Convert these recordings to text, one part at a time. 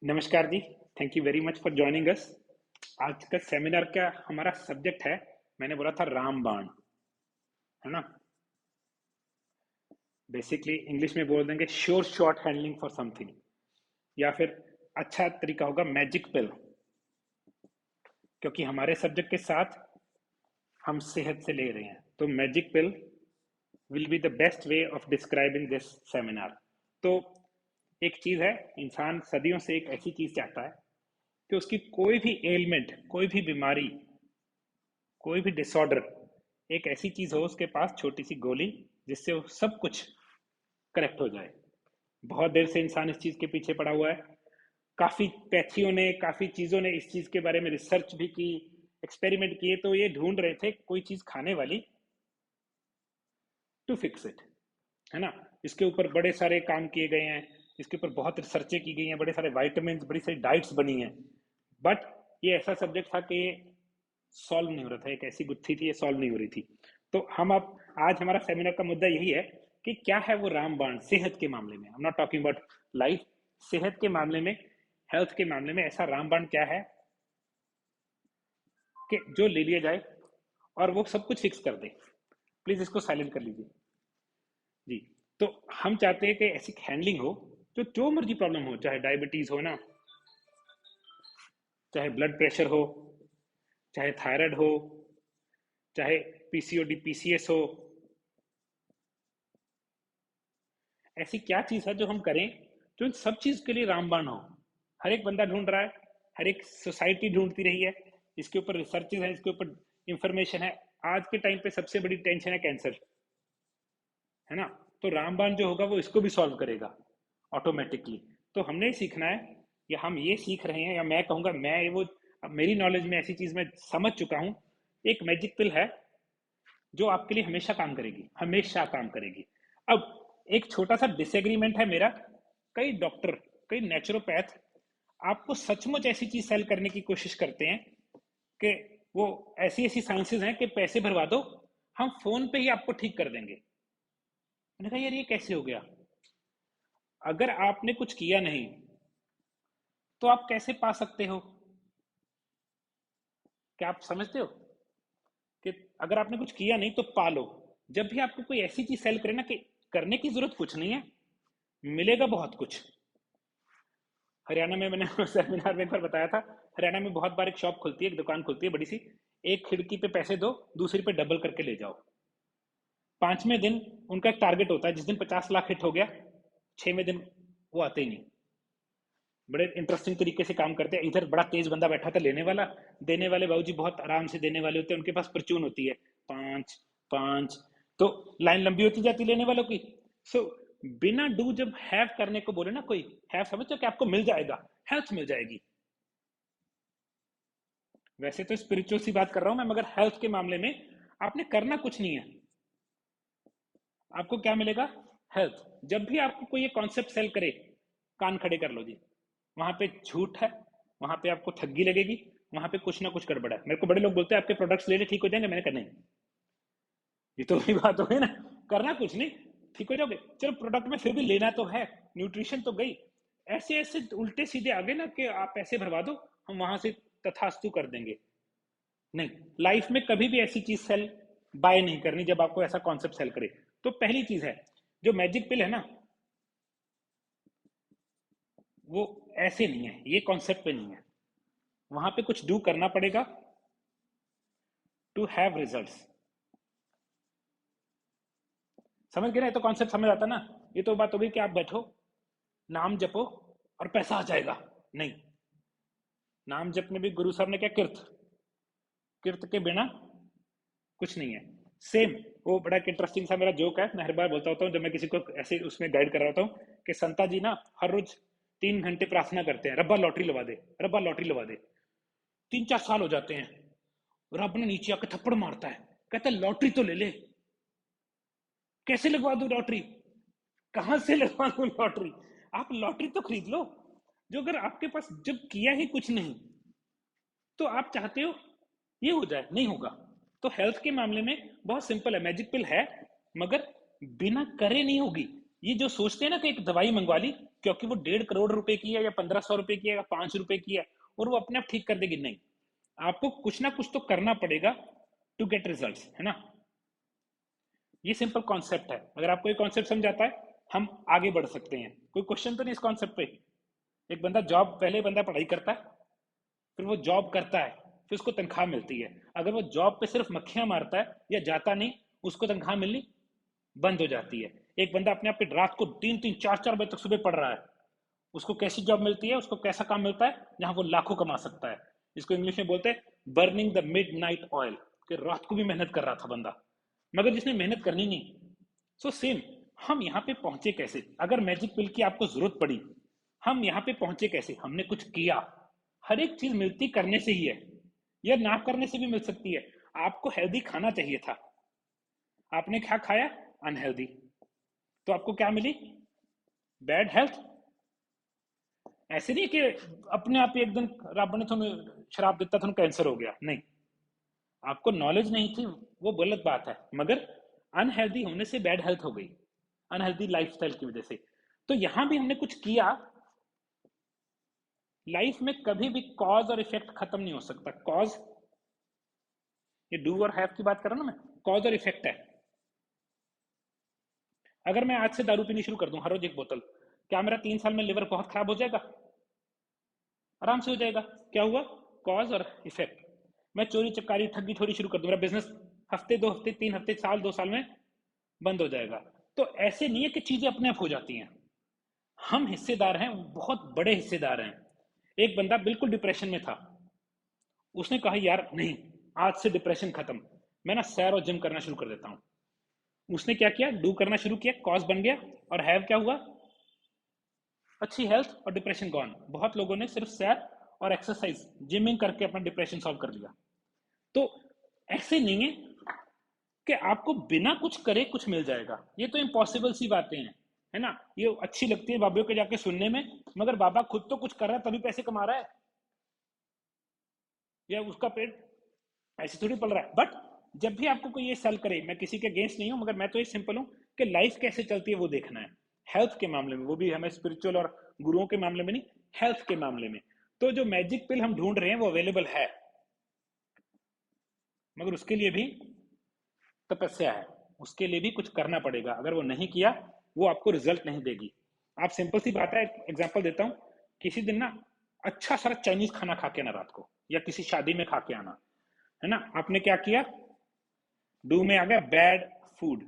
नमस्कार जी। Thank you very much for joining us. आज का सेमिनार का हमारा सब्जेक्ट है, मैंने बोला था रामबाण, है ना। बेसिकली इंग्लिश में बोल देंगे sure short handling for something, या फिर अच्छा तरीका होगा मैजिक पिल, क्योंकि हमारे सब्जेक्ट के साथ हम सेहत से ले रहे हैं, तो magic pill will be the best way of describing this seminar. तो एक चीज है, इंसान सदियों से एक ऐसी चीज चाहता है कि उसकी कोई भी एलिमेंट, कोई भी बीमारी, कोई भी डिसऑर्डर, एक ऐसी चीज हो उसके पास, छोटी सी गोली, जिससे वो सब कुछ करेक्ट हो जाए। बहुत देर से इंसान इस चीज के पीछे पड़ा हुआ है। काफी पैथियों ने, काफी चीजों ने इस चीज के बारे में रिसर्च भी की, एक्सपेरिमेंट किए, तो ये ढूंढ रहे थे कोई चीज खाने वाली टू फिक्स इट, है ना। इसके ऊपर बड़े सारे काम किए गए हैं, इसके ऊपर बहुत रिसर्चें की गई हैं, बड़े सारे वाइटामिन, बड़ी सारी डाइट्स बनी हैं, बट ये ऐसा सब्जेक्ट था कि सॉल्व नहीं हो रहा था। एक ऐसी गुत्थी थी, ये सॉल्व नहीं हो रही थी। तो हम अब, आज हमारा सेमिनार का मुद्दा यही है कि क्या है वो रामबाण सेहत के मामले में। I am not talking about life, सेहत के मामले में, हेल्थ के मामले में ऐसा रामबाण क्या है कि जो ले लिया जाए और वो सब कुछ फिक्स कर दे। प्लीज इसको साइलेंट कर लीजिए जी। तो हम चाहते हैं कि ऐसी हैंडलिंग हो, जो मर्जी प्रॉब्लम हो, चाहे डायबिटीज हो ना, चाहे ब्लड प्रेशर हो, चाहे थायराइड हो, चाहे पीसीओडी पीसीएस हो, ऐसी क्या चीज है जो हम करें जो इन सब चीज के लिए रामबाण हो। हर एक बंदा ढूंढ रहा है, हर एक सोसाइटी ढूंढती रही है, इसके ऊपर रिसर्चेज है, इसके ऊपर इंफॉर्मेशन है। आज के टाइम पे सबसे बड़ी टेंशन है कैंसर, है ना। तो रामबाण जो होगा वो इसको भी सॉल्व करेगा ऑटोमेटिकली। तो हमने सीखना है, या हम ये सीख रहे हैं, या मैं कहूंगा मैं ये वो, अब मेरी नॉलेज में ऐसी चीज मैं समझ चुका हूं, एक मैजिक पिल है जो आपके लिए हमेशा काम करेगी, हमेशा काम करेगी। अब एक छोटा सा डिसएग्रीमेंट है मेरा, कई डॉक्टर, कई नेचुरोपैथ आपको सचमुच ऐसी चीज सेल करने की कोशिश करते हैं कि वो ऐसी ऐसी साइंसेज हैं कि पैसे भरवा दो, हम फोन पे ही आपको ठीक कर देंगे। मैंने कहा यार ये कैसे हो गया। अगर आपने कुछ किया नहीं तो आप कैसे पा सकते हो। क्या आप समझते हो कि अगर आपने कुछ किया नहीं तो पालो। जब भी आपको कोई ऐसी चीज सेल करे ना कि करने की जरूरत कुछ नहीं है, मिलेगा बहुत कुछ। हरियाणा में मैंने सेमिनार में एक बार बताया था, हरियाणा में बहुत बार एक शॉप खुलती है, एक दुकान खुलती है बड़ी सी, एक खिड़की पे पैसे दो, दूसरी पे डबल करके ले जाओ। पांचवें दिन उनका एक टारगेट होता है, जिस दिन 50 लाख हिट हो गया, छवें दिन वो आते ही नहीं। बड़े इंटरेस्टिंग तरीके से काम करते हैं। इधर बड़ा तेज बंदा बैठा था लेने वाला, देने वाले बाबूजी बहुत आराम से देने वाले होते हैं, उनके पास परचून होती है, पांच पांच, तो लाइन लंबी होती जाती लेने वालों की। सो बिना डू जब हैव करने को बोले ना कोई, हैव समझो कि आपको मिल जाएगा, हेल्थ मिल जाएगी। वैसे तो स्पिरिचुअल सी बात कर रहा हूं मैं, मगर हेल्थ के मामले में आपने करना कुछ नहीं है, आपको क्या मिलेगा, हेल्थ। जब भी आपको कोई ये कॉन्सेप्ट सेल करे, कान खड़े कर लो जी। वहां पे झूठ है, वहां पे आपको ठगी लगेगी, वहां पे कुछ ना कुछ गड़बड़ है। मेरे को बड़े लोग बोलते हैं आपके प्रोडक्ट्स ले ले ठीक हो जाएंगे, मैंने कहा नहीं, ये तो वही बात हो गई ना, करना कुछ नहीं, ठीक हो जाओगे। चलो प्रोडक्ट में फिर भी लेना तो है, न्यूट्रिशन तो गई, ऐसे ऐसे उल्टे सीधे आगे ना कि आप पैसे भरवा दो, हम वहां से तथास्तु कर देंगे। नहीं, लाइफ में कभी भी ऐसी चीज सेल बाय नहीं करनी जब आपको ऐसा कॉन्सेप्ट सेल करे। तो पहली चीज है, जो मैजिक पिल है ना, वो ऐसे नहीं है, ये कॉन्सेप्ट पे नहीं है। वहां पे कुछ डू करना पड़ेगा टू हैव रिजल्ट्स। समझ गए ना, तो कॉन्सेप्ट समझ आता ना। ये तो बात हो गई कि आप बैठो, नाम जपो और पैसा आ जाएगा। नहीं, नाम जपने भी गुरु साहब ने क्या, किर्त, किर्त के बिना कुछ नहीं है। सेम, वो बड़ा इंटरेस्टिंग सा मेरा जोक है, मैं हर बार बोलता होता हूँ जब मैं किसी को ऐसे उसमें गाइड कर रहा होता हूँ, कि संता जी ना हर रोज 3 घंटे प्रार्थना करते हैं, रब्बा लॉटरी लगा दे, रब्बा लॉटरी लगा दे। 3-4 साल हो जाते हैं, रब ने नीचे आके थप्पड़ मारता है, कहता है लॉटरी तो ले ले। कैसे लगवा दू लॉटरी, कहां से लगवा दू लॉटरी। आप लॉटरी तो खरीद लो, जो अगर आपके पास जब किया ही कुछ नहीं, तो आप चाहते हो ये हो जाए, नहीं होगा। तो हेल्थ के मामले में बहुत सिंपल है, मैजिक पिल है, मगर बिना करे नहीं होगी। ये जो सोचते हैं ना कि एक दवाई मंगवा ली क्योंकि वो 1.5 करोड़ रुपए की है या 1500 रुपए की है या 5 रुपए की है और वो अपने आप ठीक कर देगी, नहीं। आपको कुछ ना कुछ तो करना पड़ेगा टू गेट रिजल्ट्स, है ना। ये सिंपल कॉन्सेप्ट है। अगर आपको ये कॉन्सेप्ट समझ आता है, हम आगे बढ़ सकते हैं। कोई क्वेश्चन तो नहीं इस कॉन्सेप्ट पे? एक बंदा जॉब, पहले बंदा पढ़ाई करता है, फिर वो जॉब करता है, फिर उसको तनख्वाह मिलती है। अगर वो जॉब पे सिर्फ मक्खियां मारता है या जाता नहीं, उसको तनख्वाह मिलनी बंद हो जाती है। एक बंदा अपने आप पे रात को 3-3, 4-4 बजे तक सुबह पढ़ रहा है, उसको कैसी जॉब मिलती है, उसको कैसा काम मिलता है जहां वो लाखों कमा सकता है। इसको इंग्लिश में बोलते हैं burning the mid night oil, कि रात को भी मेहनत कर रहा था बंदा, मगर जिसने मेहनत करनी नहीं। सो सेम, हम यहाँ पे पहुंचे कैसे? अगर मैजिक पिल की आपको जरूरत पड़ी, हम यहाँ पे पहुंचे कैसे? हमने कुछ किया। हर एक चीज मिलती करने से ही है, या ना करने से भी मिल सकती है। आपको हेल्दी खाना चाहिए था, आपने क्या खाया? अनहेल्दी, तो आपको क्या मिली? Bad health. ऐसे नहीं कि अपने आप ही एक दिन रब ने थोड़ा शराब दिता, थोड़ा कैंसर हो गया, नहीं। आपको नॉलेज नहीं थी, वो गलत बात है, मगर अनहेल्दी होने से बैड हेल्थ हो गई, अनहेल्दी लाइफस्टाइल की वजह से। तो यहां भी हमने कुछ किया। लाइफ में कभी भी कॉज और इफेक्ट खत्म नहीं हो सकता। कॉज, ये डू और हैव की बात कर रहा हूं ना मैं, कॉज और इफेक्ट है। अगर मैं आज से दारू पीनी शुरू कर दूं हर रोज 1 बोतल, क्या मेरा 3 साल में लिवर बहुत खराब हो जाएगा? आराम से हो जाएगा। क्या हुआ? कॉज और इफेक्ट। मैं चोरी चकारी ठगी थोड़ी शुरू कर दूं, मेरा बिजनेस हफ्ते 2 हफ्ते 3 हफ्ते साल 2 साल में बंद हो जाएगा। तो ऐसे नहीं है कि चीजें अपने आप हो जाती हैं, हम हिस्सेदार हैं, बहुत बड़े हिस्सेदार हैं। एक बंदा बिल्कुल डिप्रेशन में था, उसने कहा यार नहीं, आज से डिप्रेशन खत्म, मैं ना सैर और जिम करना शुरू कर देता हूं। उसने क्या किया? डू करना शुरू किया, कॉज बन गया, और हैव क्या हुआ? अच्छी हेल्थ और डिप्रेशन गॉन। बहुत लोगों ने सिर्फ सैर और एक्सरसाइज, जिमिंग करके अपना डिप्रेशन सॉल्व कर लिया। तो ऐसे नहीं है कि आपको बिना कुछ करे कुछ मिल जाएगा, ये तो इम्पॉसिबल सी बातें हैं, है ना। ये अच्छी लगती है बाबियों के जाके सुनने में, मगर बाबा खुद तो कुछ कर रहा है तभी पैसे कमा रहा है, या उसका पेट ऐसे थोड़ी पल रहा है। बट जब भी आपको कोई ये सेल करे, मैं किसी के अगेंस्ट नहीं हूं, मगर मैं तो ये सिंपल हूं कि लाइफ कैसे चलती है वो देखना है। हेल्थ के मामले में, वो भी हमें स्पिरिचुअल और गुरुओं के मामले में नहीं, हेल्थ के मामले में। तो जो मैजिक पिल हम ढूंढ रहे हैं वो अवेलेबल है, मगर उसके लिए भी तपस्या है, उसके लिए भी कुछ करना पड़ेगा। अगर वो नहीं किया, वो आपको रिजल्ट नहीं देगी। आप सिंपल सी बात है, एग्जाम्पल देता हूँ। किसी दिन ना अच्छा सारा चाइनीज खाना खा के आना रात को, या किसी शादी में खा के आना, है ना। आपने क्या किया? डू में आ गया बैड फूड,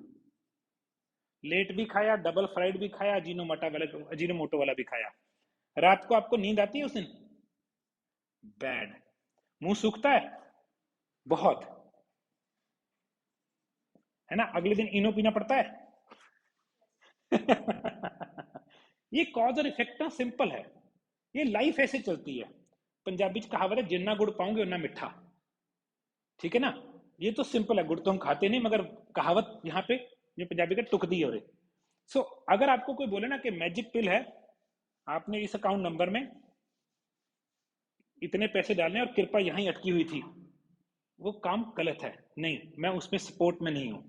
लेट भी खाया, डबल फ्राइड भी खाया, अजीनोमोटो वाला भी खाया। रात को आपको नींद आती है उस दिन? बैड। मुंह सूखता है बहुत, है ना। अगले दिन इनो पीना पड़ता है। ये कॉज और इफेक्ट ना सिंपल है, ये लाइफ ऐसे चलती है। पंजाबी च कहावत है, जिन्ना गुड़ पाओगे उतना मिठा, ठीक है ना। ये तो सिंपल है, गुड़ तो हम खाते नहीं, मगर कहावत यहाँ पे ये पंजाबी का टुक दी हो रही। सो अगर आपको कोई बोले ना कि मैजिक पिल है, आपने इस अकाउंट नंबर में इतने पैसे डालने और कृपा यहीं अटकी हुई थी, वो काम गलत है। नहीं, मैं उसमें सपोर्ट में नहीं हूं।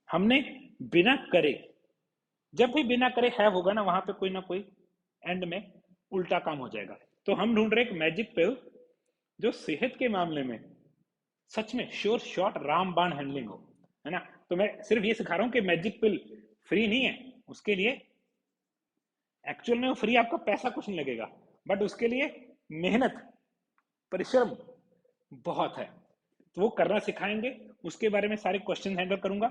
हमने बिना करे, जब भी बिना करे है होगा ना, वहां पे कोई ना कोई एंड में उल्टा काम हो जाएगा। तो हम ढूंढ रहे एक मैजिक पिल जो सेहत के मामले में सच में श्योर शॉट रामबाण हैंडलिंग हो, है ना। तो मैं सिर्फ ये सिखा रहा हूं कि मैजिक पिल फ्री नहीं है। उसके लिए एक्चुअल में वो फ्री, आपका पैसा कुछ नहीं लगेगा, बट उसके लिए मेहनत, परिश्रम बहुत है। तो वो करना सिखाएंगे, उसके बारे में सारे क्वेश्चन हैंडल करूंगा,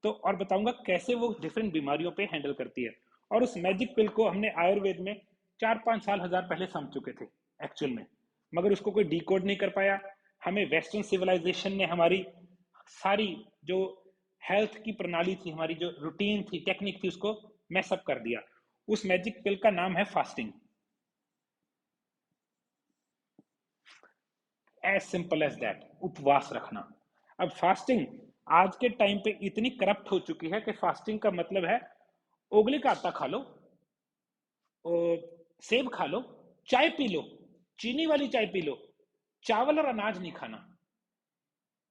तो और बताऊंगा कैसे वो डिफरेंट बीमारियों पे हैंडल करती है। और उस मैजिक पिल को हमने आयुर्वेद में 4-5 साल हजार पहले समझ चुके थे एक्चुअल में, मगर उसको कोई डिकोड नहीं कर पाया। हमें वेस्टर्न सिविलाइजेशन ने हमारी सारी जो हेल्थ की प्रणाली थी, हमारी जो रूटीन थी, टेक्निक थी, उसको मैसअप कर दिया। उस मैजिक पिल का नाम है fasting. As simple as that, उपवास रखना। अब फास्टिंग आज के टाइम पे इतनी करप्ट हो चुकी है कि फास्टिंग का मतलब है ओगली का आटा खा लो, सेब खा लो, चाय पी लो, चीनी वाली चाय पी लो, चावल और अनाज नहीं खाना।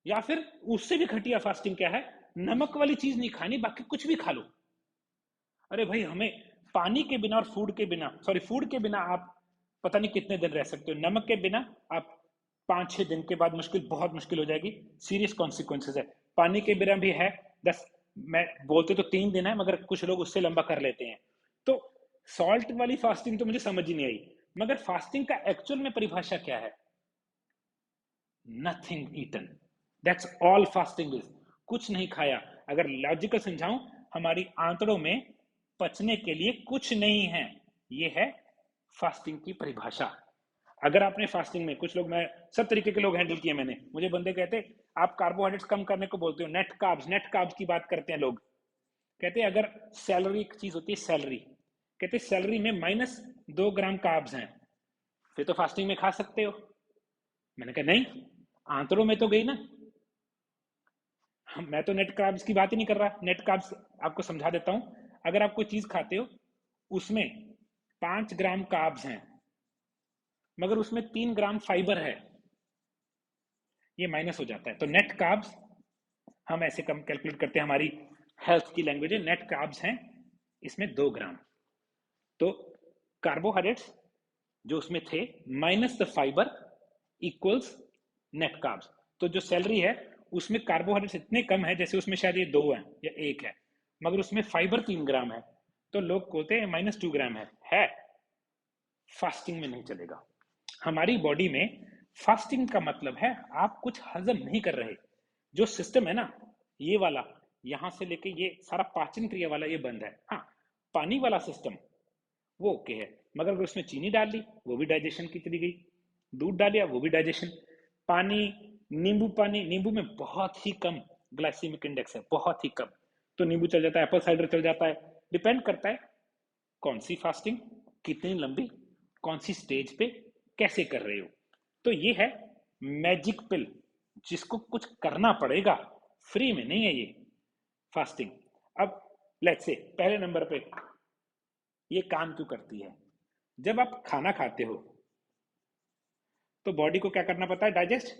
या फिर उससे भी घटिया फास्टिंग क्या है, नमक वाली चीज नहीं खानी, बाकी कुछ भी खा लो। अरे भाई हमें पानी के बिना और फूड के बिना, सॉरी फूड के बिना आप पता नहीं कितने दिन रह सकते हो, नमक के बिना आप 5-6 दिन के बाद मुश्किल, बहुत मुश्किल हो जाएगी, सीरियस कॉन्सिक्वेंसेज है। पानी के बिना भी है 10, मैं बोलते तो 3 दिन है मगर कुछ लोग उससे लंबा कर लेते हैं। तो सॉल्ट वाली फास्टिंग तो मुझे समझ ही नहीं आई, मगर फास्टिंग का एक्चुअल में परिभाषा क्या है? Nothing eaten, that's all fasting is, कुछ नहीं खाया। अगर लॉजिकल समझाऊं, हमारी आंतड़ों में पचने के लिए कुछ नहीं है, ये है फास्टिंग की परिभाषा। अगर आपने फास्टिंग में, कुछ लोग, मैं सब तरीके के लोग हैंडल किए मैंने, मुझे बंदे कहते आप कार्बोहाइड्रेट्स कम करने को बोलते हो, नेट कार्ब्स की बात करते हैं लोग। कहते हैं अगर सैलरी एक चीज होती है सैलरी, कहते सैलरी में -2 ग्राम कार्ब्स हैं, फिर तो फास्टिंग में खा सकते हो। मैंने कहा नहीं, आंतड़ों में तो गई ना। मैं तो नेट कार्ब्स की बात ही नहीं कर रहा। नेट कार्ब्स आपको समझा देता हूं, अगर आप कोई चीज खाते हो उसमें 5 ग्राम कार्ब्स हैं मगर उसमें 3 ग्राम फाइबर है, ये माइनस हो जाता है। तो नेट कार्ब्स हम ऐसे कम कैलकुलेट करते हैं, हमारी हेल्थ की लैंग्वेज है, नेट कार्ब्स हैं इसमें 2 ग्राम। तो कार्बोहाइड्रेट्स जो उसमें थे minus the fibre equals net carbs. तो जो सैलरी है उसमें कार्बोहाइड्रेट्स इतने कम है, जैसे उसमें शायद ये 2 है या 1 है, मगर उसमें फाइबर 3 ग्राम है, तो लोग कहते हैं -2 ग्राम है। फास्टिंग में नहीं चलेगा। हमारी बॉडी में फास्टिंग का मतलब है आप कुछ हजम नहीं कर रहे, जो सिस्टम है ना ये वाला, यहां से लेके ये सारा पाचन क्रिया वाला ये बंद है। हाँ, पानी वाला सिस्टम वो ओके है, मगर अगर उसमें चीनी डाल ली वो भी डाइजेशन की चली गई, दूध डाल दिया वो भी डाइजेशन, पानी, नींबू पानी, नींबू में बहुत ही कम ग्लाइसेमिक इंडेक्स है, बहुत ही कम, तो नींबू चल जाता है, एप्पल साइडर चल जाता है। डिपेंड करता है कौन सी फास्टिंग, कितनी लंबी, कौन सी स्टेज पे, कैसे कर रहे हो। तो ये है मैजिक पिल, जिसको कुछ करना पड़ेगा, फ्री में नहीं है ये फास्टिंग। अब लेट्स से पहले नंबर पे ये काम क्यों करती है? जब आप खाना खाते हो तो बॉडी को क्या करना पड़ता है? डाइजेस्ट।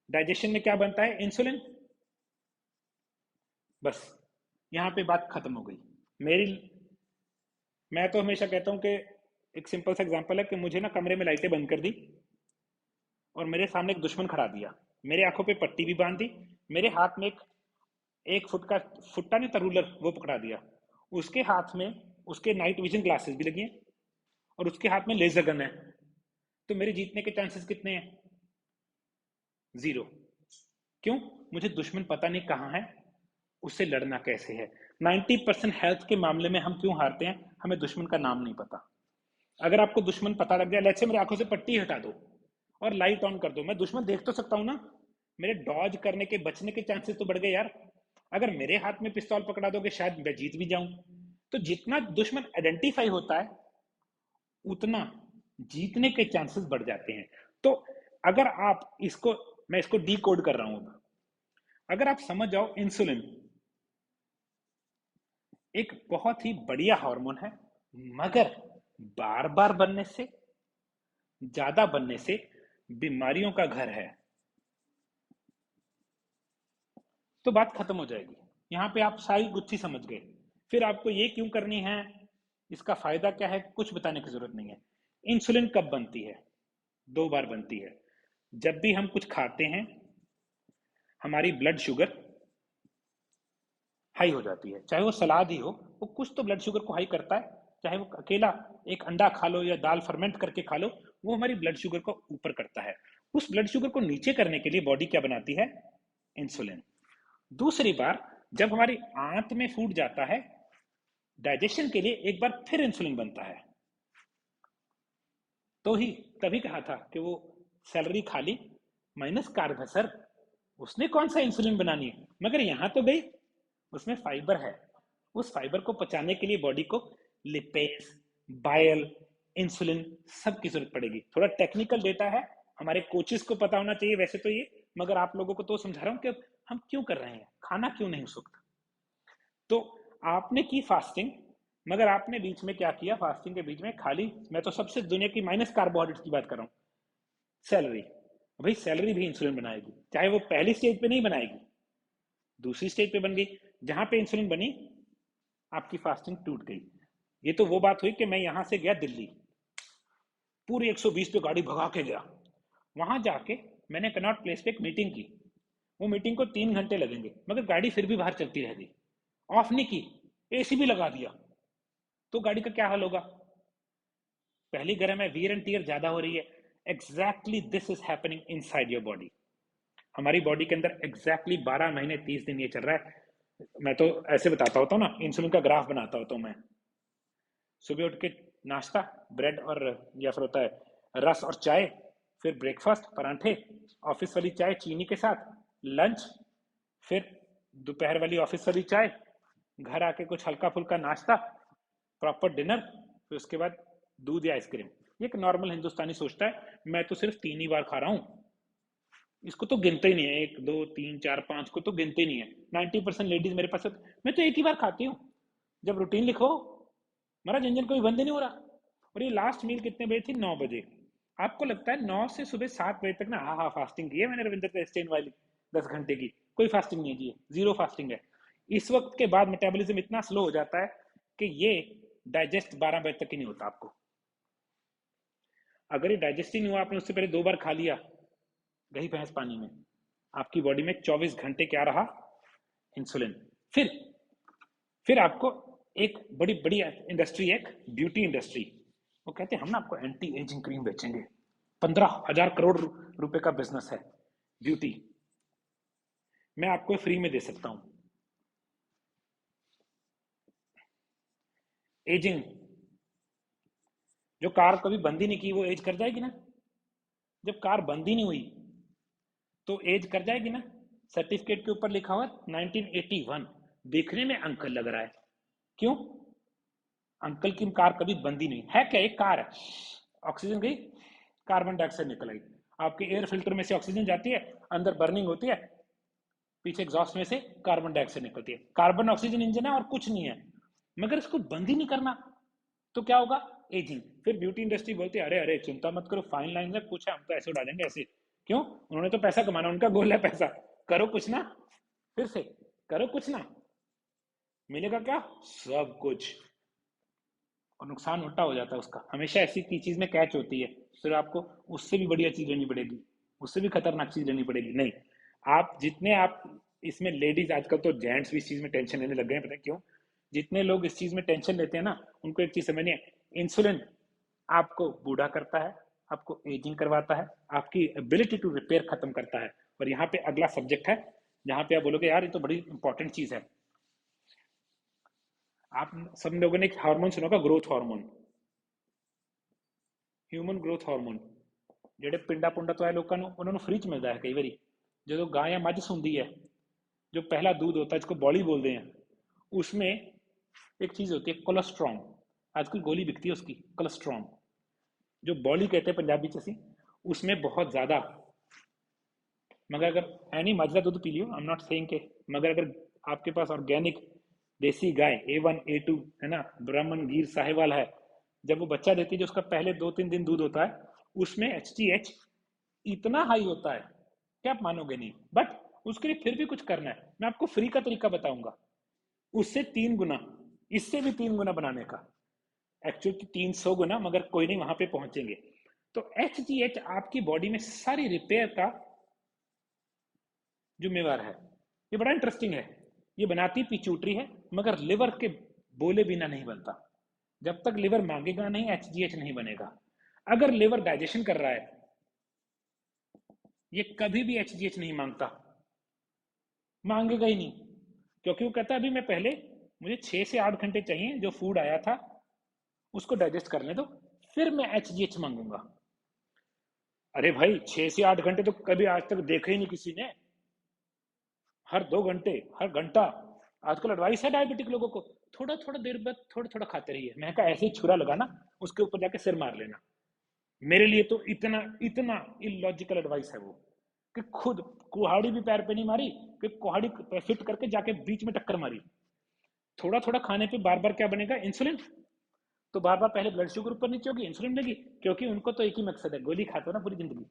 डाइजेशन में क्या बनता है? इंसुलिन। बस यहां पे बात खत्म हो गई मेरी। मैं तो हमेशा कहता हूं कि एक सिंपल सा एग्जांपल है कि मुझे ना कमरे में लाइटें बंद कर दी और मेरे सामने एक दुश्मन खड़ा दिया, मेरे आंखों पे पट्टी भी बांध दी, मेरे हाथ में एक फुट का फुट्टा नहीं था, रूलर, वो पकड़ा दिया, उसके हाथ में उसके नाइट विजन ग्लासेस भी लगी हैं और उसके हाथ में लेजर गन है, तो मेरे जीतने के चांसेस कितने हैं? 0। क्यों? मुझे दुश्मन पता नहीं कहाँ है, उससे लड़ना कैसे है। 90% हेल्थ के मामले में हम क्यों हारते हैं? हमें दुश्मन का नाम नहीं पता। अगर आपको दुश्मन पता लग जाए, लेट्स से मेरी आंखों से पट्टी हटा दो और लाइट ऑन कर दो, मैं दुश्मन देख तो सकता हूं ना, मेरे डॉज करने के, बचने के चांसेस तो बढ़ गए यार। अगर मेरे हाथ में पिस्तौल पकड़ा दोगे शायद मैं जीत भी जाऊं। तो जितना दुश्मन आइडेंटिफाई होता है उतना जीतने के चांसेस बढ़ जाते हैं। तो अगर आप इसको, मैं इसको डी कोड कर रहा हूं, अगर आप समझ जाओ इंसुलिन एक बहुत ही बढ़िया हार्मोन है, मगर बार बार बनने से, ज्यादा बनने से बीमारियों का घर है, तो बात खत्म हो जाएगी। यहां पे आप सारी गुत्थी समझ गए। फिर आपको ये क्यों करनी है, इसका फायदा क्या है, कुछ बताने की जरूरत नहीं है। इंसुलिन कब बनती है? 2 बार बनती है। जब भी हम कुछ खाते हैं हमारी ब्लड शुगर हाई हो जाती है, चाहे वो सलाद ही हो, वो कुछ तो ब्लड शुगर को हाई करता है, चाहे वो अकेला एक अंडा खा लो या दाल फर्मेंट करके खा लो, वो हमारी ब्लड शुगर को ऊपर करता है। उस ब्लड शुगर को नीचे करने के लिए बॉडी क्या बनाती है? इंसुलिन। दूसरी बार जब हमारी आंत में फूड जाता है डाइजेशन के लिए, एक बार फिर इंसुलिन बनता है। तो ही तभी कहा था कि वो सैलरी खाली माइनस कार्ब है सर, उसने कौन सा इंसुलिन बनानी है, मगर यहां तो गई, उसमें फाइबर है, उस फाइबर को पचाने के लिए बॉडी को लिपेज, बायल, इंसुलिन सब की जरूरत पड़ेगी। थोड़ा टेक्निकल डेटा है, हमारे कोचेस को पता होना चाहिए वैसे तो ये, मगर आप लोगों को तो समझा रहा हूं कि हम क्यों कर रहे हैं, खाना क्यों नहीं हो सकता। तो आपने की फास्टिंग, मगर आपने बीच में क्या किया? फास्टिंग के बीच में खाली, मैं तो सबसे दुनिया की माइनस कार्बोहाइड्रेट्स की बात कर रहा हूँ, सैलरी। भाई सैलरी भी इंसुलिन बनाएगी, चाहे वो पहली स्टेज पे नहीं बनाएगी, दूसरी स्टेज पे बन गई, जहां पे इंसुलिन बनी आपकी फास्टिंग टूट गई। ये तो वो बात हुई कि मैं यहां से गया दिल्ली, पूरी 120 पे गाड़ी भगा के गया। वहां जाके मैंने कनॉट प्लेस पे एक मीटिंग की। वो मीटिंग को 3 घंटे लगेंगे, मगर गाड़ी फिर भी बाहर चलती रह गई, ऑफ नहीं की, एसी भी लगा दिया। तो गाड़ी का क्या हाल होगा? पहली गर्म है, वियर एंड टीयर ज्यादा हो रही है। Exactly this is happening inside your body. हमारी बॉडी के अंदर एग्जैक्टली 12 महीने 30 दिन ये चल रहा है। मैं तो ऐसे बताता होता हूँ ना, इंसुलिन का ग्राफ बनाता होता हूँ मैं। सुबह उठ के नाश्ता, ब्रेड और या फिर होता है रस और चाय, फिर ब्रेकफास्ट परांठे, ऑफिस वाली चाय चीनी के साथ, लंच, फिर दोपहर वाली ऑफिस वाली चाय, घर आके कुछ हल्का फुल्का नाश्ता, प्रॉपर डिनर, फिर उसके बाद दूध या आइसक्रीम। ये एक नॉर्मल हिंदुस्तानी सोचता है। मैं तो सिर्फ 3 ही बार खा रहा हूँ, इसको तो गिनते ही नहीं है, 1 2 3 4 5 को तो गिनते ही नहीं है। 90% लेडीज मेरे पास, मैं तो एक ही बार खाती हूँ। जब रूटीन लिखो, महाराज इंजन कोई बंद ही नहीं हो रहा। और ये लास्ट मील कितने बजे थी? 9 बजे। आपको लगता है 9 से सुबह 7 बजे तक ना, हाँ हाँ फास्टिंग की है मैंने रविंद्र क्रिस्टियन वाली 10 घंटे की? कोई फास्टिंग नहीं है जी, जीरो फास्टिंग है। इस वक्त के बाद मेटाबॉलिज्म इतना स्लो हो जाता है कि ये डाइजेस्ट 12 बजे तक ही नहीं होता आपको। अगर ये डाइजेस्ट ही नहीं हुआ, आपने उससे पहले 2 बार खा लिया दही भैंस पानी में, आपकी बॉडी में 24 घंटे क्या रहा? इंसुलिन। फिर आपको एक बड़ी बड़ी इंडस्ट्री, एक ब्यूटी इंडस्ट्री, वो कहते हैं हम ना आपको एंटी एजिंग क्रीम बेचेंगे, 15,000 करोड़ रुपए का बिजनेस है ब्यूटी, मैं आपको फ्री में दे सकता हूं। एजिंग, जो कार कभी बंद ही नहीं की वो एज कर जाएगी ना। जब कार बंद ही नहीं हुई तो एज कर जाएगी ना। सर्टिफिकेट के ऊपर लिखा हुआ 1981, देखने में अंकल लग रहा है। क्यों? अंकल की कार कभी बंद ही नहीं है। क्या एक कार है, ऑक्सीजन गई, कार्बन डाइऑक्साइड निकल आई, आपके एयर फिल्टर में से ऑक्सीजन जाती है, अंदर बर्निंग होती है, पीछे एग्जॉस्ट में से कार्बन डाइऑक्साइड निकलती है। कार्बन ऑक्सीजन इंजन है और कुछ नहीं है, मगर इसको बंद ही नहीं करना, तो क्या होगा? एजिंग। फिर ब्यूटी इंडस्ट्री बोलती है अरे अरे चिंता मत करो, फाइन लाइन में कुछ है, हम तो ऐसे उड़ा देंगे ऐसे। क्यों? उन्होंने तो पैसा कमाना, उनका गोल है पैसा। करो कुछ ना, फिर से करो कुछ ना, मिलेगा क्या? सब कुछ। और नुकसान उल्टा हो जाता है उसका। हमेशा ऐसी की चीज में कैच होती है, फिर आपको उससे भी बढ़िया चीज लेनी पड़ेगी, उससे भी खतरनाक चीज लेनी पड़ेगी। नहीं, आप जितने आप इसमें, लेडीज आजकल तो जेंट्स भी इस चीज में टेंशन लेने लग गए हैं, पता है क्यों? जितने लोग इस चीज में टेंशन लेते हैं ना, उनको एक चीज समझनी है, इंसुलिन आपको बूढ़ा करता है, आपको एजिंग करवाता है, आपकी एबिलिटी टू रिपेयर खत्म करता है। और यहाँ पे अगला सब्जेक्ट है जहां पे आप बोलोगे यार ये तो बड़ी इंपॉर्टेंट चीज है। आप सब लोगों ने एक हार्मोन सुना होगा, growth hormone, human growth hormone. ਜਿਹੜੇ ਪਿੰਡਾਂ ਪੁੰਡਾਂ ਤੋਂ ਆਏ ਲੋਕਾਂ ਨੂੰ, ਉਹਨਾਂ ਨੂੰ ਫ੍ਰੀ ਚ ਮਿਲਦਾ ਹੈ ਕਈ ਵਾਰੀ। ਜਦੋਂ गाय या मझ सूंदी है, जो पहला दूध होता है जिसको बॉली बोलते हैं, उसमें एक चीज होती है कोलेस्ट्रॉम। आजकल गोली बिकती है उसकी, कोलेस्ट्रॉम, जो बॉली कहते हैं पंजाबी च असी, उसमें बहुत ज्यादा। मगर अगर है नहीं, मझ का दूध P Leo, I am not saying के, मगर अगर आपके पास ऑर्गेनिक देसी गाय A1 A2 है ना, ब्राह्मण गीर साहिवाल है, जब वो बच्चा देती है, जो उसका पहले 2 3 दिन दूध होता है, उसमें HGH इतना हाई होता है कि आप मानोगे नहीं। बट उसके लिए फिर भी कुछ करना है, मैं आपको फ्री का तरीका बताऊंगा, उससे 3 गुना, इससे भी 3 गुना बनाने का। एक्चुअली 300 गुना, मगर कोई नहीं, वहां पे पहुंचेंगे। तो HGH आपकी बॉडी में सारी रिपेयर का जिम्मेवार है। ये बड़ा इंटरेस्टिंग है। ये बनाती पिचूटरी है, मगर लिवर के बोले बिना नहीं बनता। जब तक लिवर मांगेगा नहीं, HGH नहीं बनेगा। अगर लिवर डाइजेशन कर रहा है, ये कभी भी HGH नहीं मांगता, मांगेगा ही नहीं। क्योंकि वो कहता है अभी मैं पहले, मुझे 6 से 8 घंटे चाहिए, जो फूड आया था उसको डाइजेस्ट करने दो, फिर मैं HGH मांगूंगा। अरे भाई 6 से 8 घंटे तो कभी आज तक देखे ही नहीं किसी ने। हर 2 घंटे, हर घंटा। आजकल एडवाइस है डायबिटिक लोगों को, थोड़ा थोड़ा देर बाद थोड़ा थोड़ा खाते रहिए। मैं कहा ऐसे ही छुरा लगाना, उसके ऊपर जाके सिर मार लेना। मेरे लिए तो इतना इतना इलॉजिकल एडवाइस है वो, कि खुद कुहाड़ी भी पैर पे नहीं मारी, कि कुहाड़ी फिट करके जाके बीच में टक्कर मारी। थोड़ा थोड़ा खाने पे बार बार क्या बनेगा? इंसुलिन। तो बार बार पहले ब्लड शुगर ऊपर नीचे होगी, इंसुलिन लेगी, क्योंकि उनको तो एक ही मकसद है, गोली खाते हो ना पूरी जिंदगी,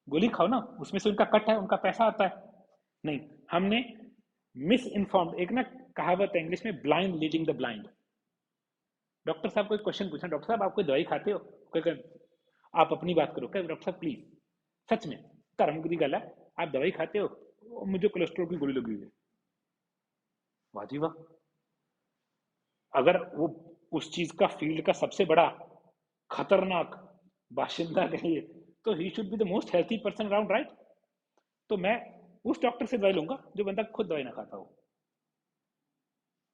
गोली खाओ ना, उसमें से उनका कट है, उनका पैसा आता है। नहीं, हमने मिस इन्फॉर्म्ड, एक ना कहावत है इंग्लिश में, blind leading the blind. Doctor साहब को एक क्वेश्चन पूछा, डॉक्टर साहब आप कोई दवाई खाते हो? आप अपनी बात करो। क्या डॉक्टर साहब प्लीज, सच में धर्म की गल है, आप दवाई खाते हो? मुझे कोलेस्ट्रॉल की गोली लगी हुई है। वाह जी वाह। अगर वो उस चीज का फील्ड का सबसे बड़ा खतरनाक बाशिंदा कहिए, तो he should be the most healthy person around, right? तो मैं उस डॉक्टर से दवाई लूंगा जो बंदा खुद दवाई ना खाता हो।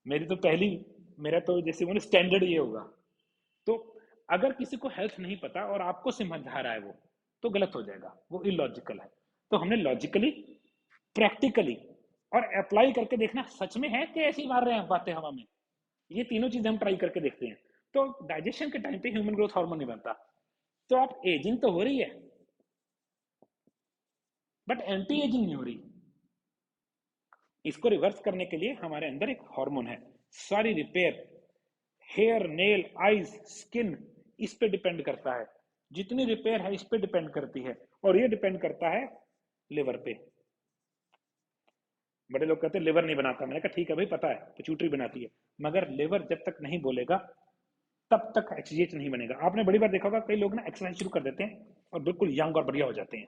मेरी तो पहली, मेरा तो जैसे बोले स्टैंडर्ड ये होगा। तो अगर किसी को हेल्थ नहीं पता और आपको समझ आ रहा है वो, तो गलत हो जाएगा, वो इलॉजिकल है। तो हमने लॉजिकली, प्रैक्टिकली और अप्लाई करके देखना सच में है कि ऐसे ही मार रहे हैं बातें हवा में, ये तीनों चीजें हम ट्राई करके देखते हैं। तो डाइजेशन के टाइम पे ह्यूमन ग्रोथ हार्मोन नहीं बनता, तो आप एजिंग तो हो रही है बट एंटी एजिंग नहीं हो रही। इसको रिवर्स करने के लिए हमारे अंदर एक हार्मोन है, सारी repair, hair, nail, eyes, skin, इस पे डिपेंड करता है। जितनी रिपेयर है इस पे डिपेंड करती है, और ये डिपेंड करता है लिवर पे। बड़े लोग कहते हैं लिवर नहीं बनाता, मैंने कहा ठीक है भाई, पता है पिट्यूटरी बनाती है, मगर लिवर जब तक नहीं बोलेगा तब तक एचजीएच नहीं बनेगा। आपने बड़ी बार देखा होगा कई लोग ना एक्सरसाइज शुरू कर देते हैं और बिल्कुल यंग और बढ़िया हो जाते हैं।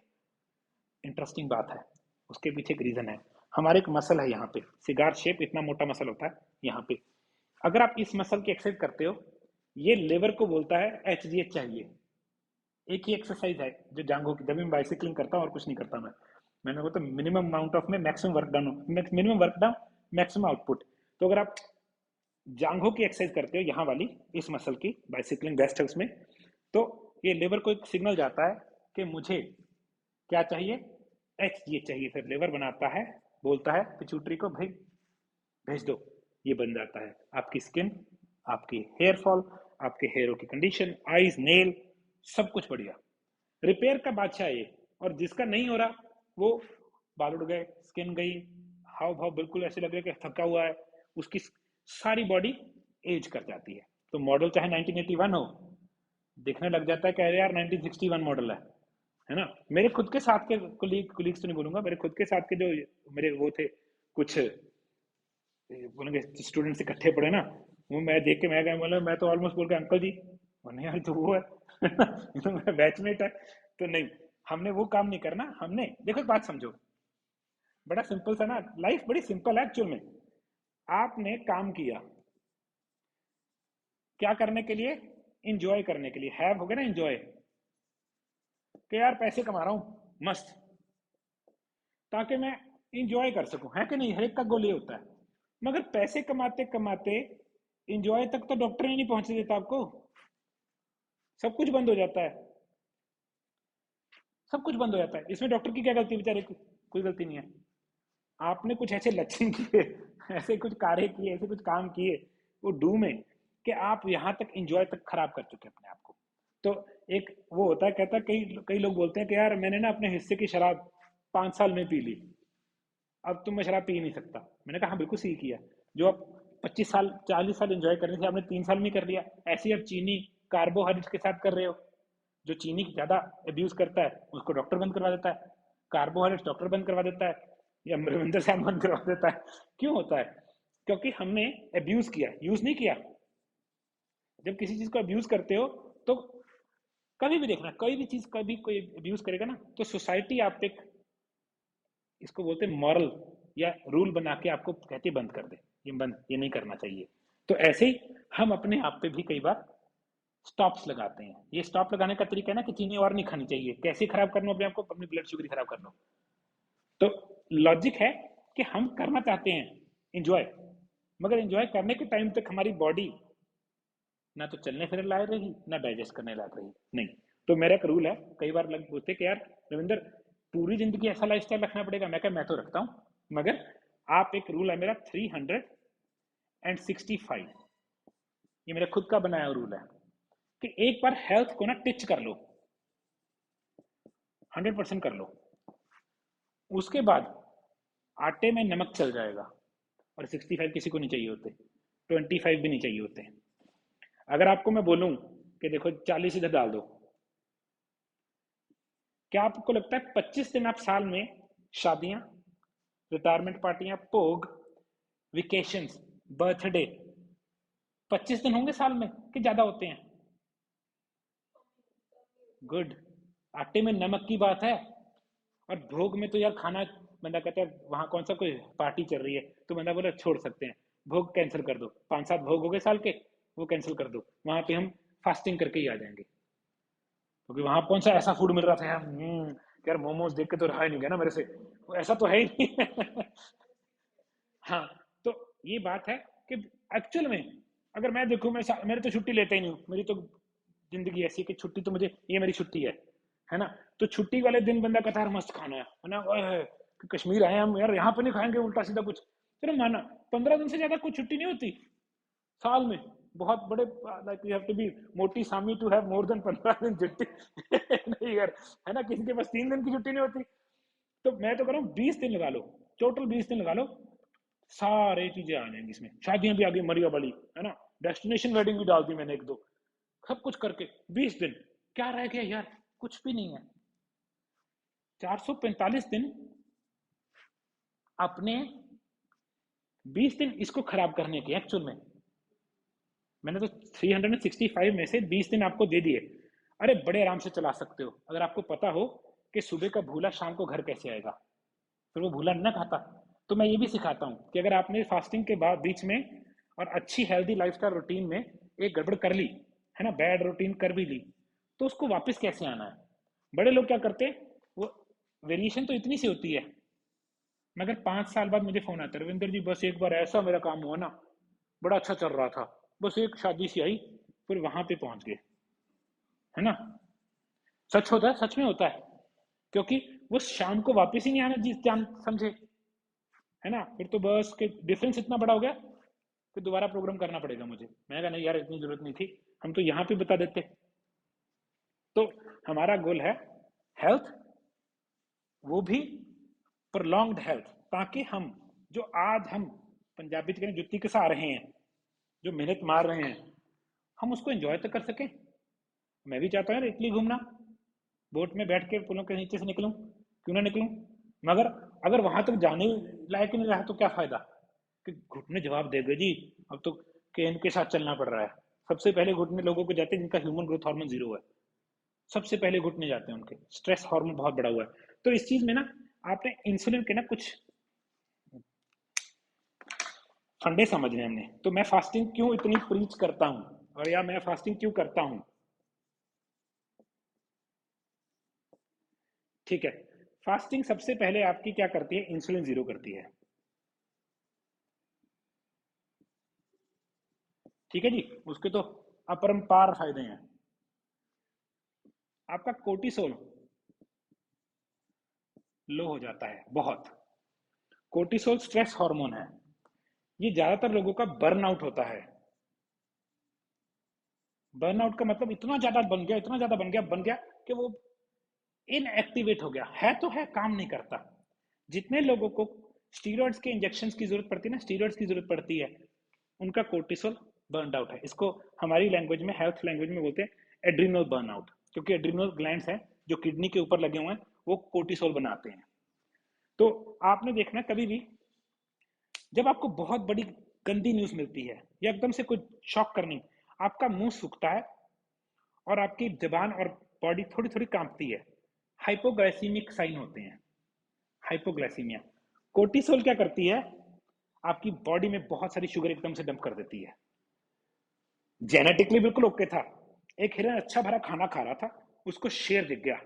इंटरेस्टिंग बात है, उसके पीछे एक रीजन है। हमारे एक मसल है यहाँ पे, सिगार शेप इतना मोटा मसल होता है यहाँ पे। अगर आप इस मसल की एक्सरसाइज करते हो, ये लिवर को बोलता है एचजीएच चाहिए। एक ही एक्सरसाइज है जो जांघों की, जब मैं बाइसिकलिंग करता हूँ और कुछ नहीं करता मैंने बोला तो मिनिमम अमाउंट ऑफ में maximum work down, minimum work down maximum output. तो अगर आप जांघों की एक्सरसाइज करते हो यहाँ वाली, इस मसल की, बाइसिकलिंग बेस्ट है उसमें, तो ये लेबर को एक सिग्नल जाता है कि मुझे क्या चाहिए, एच ये चाहिए। फिर लेबर बनाता है, बोलता है पिट्यूटरी को भाई भेज दो, ये बन जाता है। आपकी स्किन, आपकी हेयर फॉल, आपके हेयरों की कंडीशन, आईज, नेल, सब कुछ बढ़िया। रिपेयर का बादशाह ये। और जिसका नहीं हो रहा वो बाल उड़ गए, स्किन गई, हाव भाव बिल्कुल ऐसे लग रहे कि थका हुआ है, उसकी सारी बॉडी एज कर जाती है। तो मॉडल चाहे 1981 हो, दिखने लग जाता है कि अरे यार 1961 मॉडल है ना। मेरे खुद के साथ के कुलीग्स तो नहीं बोलूंगा, मेरे खुद के साथ के जो मेरे वो थे कुछ बोलेंगे स्टूडेंट्स इकट्ठे पड़े ना, वो मैं देख के मैं क्या बोला, मैं तो ऑलमोस्ट बोल के अंकल जी, मैंने यार तो वो है ये तो मेरा बैचमेट है। तो नहीं, हमने वो काम नहीं करना। हमने देखो एक बात समझो, बड़ा सिंपल सा ना, लाइफ बड़ी सिंपल है एक्चुअल में। आपने काम किया क्या करने के लिए? इंजॉय करने के लिए। हैव हो गया ना इंजॉय, कि यार पैसे कमा रहा हूं मस्त, ताकि मैं इंजॉय कर सकूं, है कि नहीं? हर एक का गोल ये होता है। मगर पैसे कमाते कमाते इंजॉय तक तो डॉक्टर ही नहीं पहुंचने देता आपको, सब कुछ बंद हो जाता है। सब कुछ बंद हो जाता है, इसमें डॉक्टर की क्या गलती? बेचारे की कोई गलती नहीं है। आपने कुछ ऐसे लक्षण किए, ऐसे कुछ कार्य किए, ऐसे कुछ काम किए वो डू में, कि आप यहाँ तक इंजॉय तक खराब कर चुके अपने आप को। तो एक वो होता है, कहता है, कई कई लोग बोलते हैं कि यार मैंने ना अपने हिस्से की शराब 5 साल में पी ली, अब तुम मैं शराब पी नहीं सकता। मैंने कहा हाँ बिल्कुल सही किया। जो आप 25 साल 40 साल एंजॉय करने थे आपने 3 साल में कर लिया। ऐसे ही अब चीनी कार्बोहाइड्रेट के साथ कर रहे हो। जो चीनी ज्यादा अब्यूज करता है उसको डॉक्टर बंद करवा देता है, कार्बोहाइड्रेट डॉक्टर बंद करवा देता है, या रविंदर सैन बंद करवा देता है। क्यों होता है? क्योंकि हमने अब्यूज किया, यूज नहीं किया। जब किसी चीज को अब्यूज करते हो तो कभी भी देखना, कोई भी चीज कभी कोई अब्यूज करेगा ना, तो सोसाइटी आप पे, इसको बोलते हैं मॉरल या रूल बना के आपको कहती बंद कर दे, ये बंद, ये नहीं करना चाहिए। तो ऐसे ही हम अपने आप पे भी कई बार स्टॉप्स लगाते हैं। ये स्टॉप लगाने का तरीका है ना कि चीनी और नहीं खानी चाहिए, कैसे खराब करना अपने आप को, अपनी ब्लड शुगर खराब करना। तो लॉजिक है कि हम करना चाहते हैं इंजॉय, मगर इंजॉय करने के टाइम तक हमारी बॉडी ना तो चलने फिरने लायक रही, ना डाइजेस्ट करने लायक रही, नहीं। तो मेरा एक रूल है, कई बार लोग पूछते कि यार रविंदर पूरी जिंदगी ऐसा लाइफस्टाइल रखना पड़ेगा? मैं क्या, मैं तो रखता हूं, मगर आप, एक रूल है मेरा 365, ये मेरा खुद का बनाया रूल है कि एक बार हेल्थ को ना टिच कर लो, 100% कर लो, उसके बाद आटे में नमक चल जाएगा। और 65 किसी को नहीं चाहिए होते, 25 भी नहीं चाहिए होते। अगर आपको मैं बोलूं कि देखो 40 इधर डाल दो, क्या आपको लगता है 25 दिन आप साल में शादियां, रिटायरमेंट पार्टियां, भोग, वेकेशंस, बर्थडे, 25 दिन होंगे साल में कि ज्यादा होते हैं? गुड। आटे में नमक की बात है। और भोग में तो यार खाना, बंदा कहता है वहां कौन सा कोई पार्टी चल रही है, तो बंदा बोला छोड़ सकते हैं, भोग कैंसिल कर दो, 5-7 भोग हो गए साल के, वो कैंसिल कर दो, वहां पे हम फास्टिंग करके ही आ जाएंगे। क्योंकि वहां कौन सा ऐसा फूड मिल रहा था यार, यार मोमोज देख के तो रहा ही नहीं गया ना मेरे से, वो ऐसा तो है ही नहीं। हाँ, तो ये बात है कि एक्चुअल में अगर मैं देखूं, मेरे तो छुट्टी लेते ही नहीं हूँ, मेरी तो जिंदगी ऐसी है कि छुट्टी तो मुझे, ये मेरी छुट्टी है ना? तो छुट्टी वाले दिन बंदा कहता है मस्त खाना है ना, ओए कि कश्मीर आए हम यार, यहाँ पे नहीं खाएंगे उल्टा सीधा कुछ, चलो माना 15 दिन से ज्यादा कोई छुट्टी नहीं होती साल में। बहुत बड़े, like you have to be मोटी सामी टू हैव मोर देन 15 दिन छुट्टी। नहीं यार, है ना, किसी के पास 3 दिन की छुट्टी नहीं होती। तो मैं तो कह रहा हूँ 20 दिन लगा लो, टोटल 20 दिन लगा लो, सारे चीजें आ जाएंगी इसमें, शादियां भी आ गई मरिया बड़ी, है ना, डेस्टिनेशन वेडिंग भी डाल दी मैंने एक दो, सब कुछ करके 20 दिन, क्या रह गया यार? कुछ भी नहीं है। 445 दिन अपने, 20 दिन इसको खराब करने के एक्चुअल में, मैंने तो 365 में से 20 दिन आपको दे दिए। अरे बड़े आराम से चला सकते हो अगर आपको पता हो कि सुबह का भूला शाम को घर कैसे आएगा, फिर वो भूला ना खाता। तो मैं ये भी सिखाता हूँ कि अगर आपने फास्टिंग के बाद बीच में और अच्छी हेल्दी लाइफस्टाइल रूटीन में एक गड़बड़ कर ली, है ना, बैड रूटीन कर भी ली, तो उसको वापस कैसे आना है। बड़े लोग क्या करते हैं, वो वेरिएशन तो इतनी सी होती है, मगर 5 साल बाद मुझे फोन आता है, रविंदर जी बस एक बार ऐसा मेरा काम हुआ ना, बड़ा अच्छा चल रहा था, बस एक शादी सी आई, फिर वहां पे पहुंच गए, है ना। सच होता है, सच में होता है, क्योंकि वो शाम को वापस ही नहीं आना, जिस जान समझे, है ना, फिर तो बस के डिफरेंस इतना बड़ा हो गया कि दोबारा प्रोग्राम करना पड़ेगा मुझे। मैं कहा नहीं यार, इतनी जरूरत नहीं थी, हम तो यहाँ पे बता देते। तो हमारा गोल है हेल्थ, वो भी प्रोलॉन्ग्ड हेल्थ, ताकि हम जो आज हम पंजाबी कहते जुत्ती के आ रहे हैं, जो मेहनत मार रहे हैं, हम उसको एंजॉय तो कर सकें। मैं भी चाहता हूँ यार इटली घूमना, बोट में बैठ के पुलों के नीचे से निकलूं, क्यों ना निकलूं, मगर अगर वहां तक जाने लायक नहीं रहा तो क्या फायदा, कि घुटने जवाब देगा जी, अब तो केन के साथ चलना पड़ रहा है। सबसे पहले घुटने लोगों को जाते हैं जिनका ह्यूमन ग्रोथ हार्मोन जीरो है, सबसे पहले घुटने जाते हैं उनके, स्ट्रेस हार्मोन बहुत बड़ा हुआ है। तो इस चीज में ना आपने इंसुलिन के ना कुछ फंडे समझने हमने, तो मैं फास्टिंग क्यों इतनी प्रीच करता हूँ, और या मैं फास्टिंग क्यों करता हूँ। ठीक है, फास्टिंग सबसे पहले आपकी क्या करती है, इंसुलिन जीरो करती है। ठीक है जी, उसके तो अपरंपार फायदे हैं। आपका कोर्टिसोल लो हो जाता है बहुत। कोर्टिसोल स्ट्रेस हार्मोन है, ये ज्यादातर लोगों का बर्नआउट होता है। बर्नआउट का मतलब इतना ज्यादा बन गया, इतना ज्यादा बन गया कि वो इनएक्टिवेट हो गया, है तो है, काम नहीं करता। जितने लोगों को स्टीरॉइड्स के इंजेक्शन की जरूरत पड़ती है ना, स्टीरॉइड्स की जरूरत पड़ती है, उनका कोर्टिसोल बर्न आउट है। इसको हमारी लैंग्वेज में, हेल्थ लैंग्वेज में बोलते हैं एड्रीनल बर्न आउट, क्योंकि एड्रीनल ग्लैंड्स हैं जो किडनी के ऊपर लगे हुए हैं, वो कोर्टिसोल बनाते हैं। तो आपने देखना कभी भी जब आपको बहुत बड़ी गंदी न्यूज मिलती है या एकदम से कुछ शॉक करनी, आपका मुंह सूखता है और आपकी जबान और बॉडी थोड़ी थोड़ी कांपती है, हाइपोग्लाइसीमिक साइन होते हैं, हाइपोग्लाइसीमिया। कोर्टिसोल क्या करती है, आपकी बॉडी में बहुत सारी शुगर एकदम से डंप कर देती है। जेनेटिकली बिल्कुल ओके था, एक हिरन अच्छा भरा खाना खा रहा था, उसको शेर दिख गया,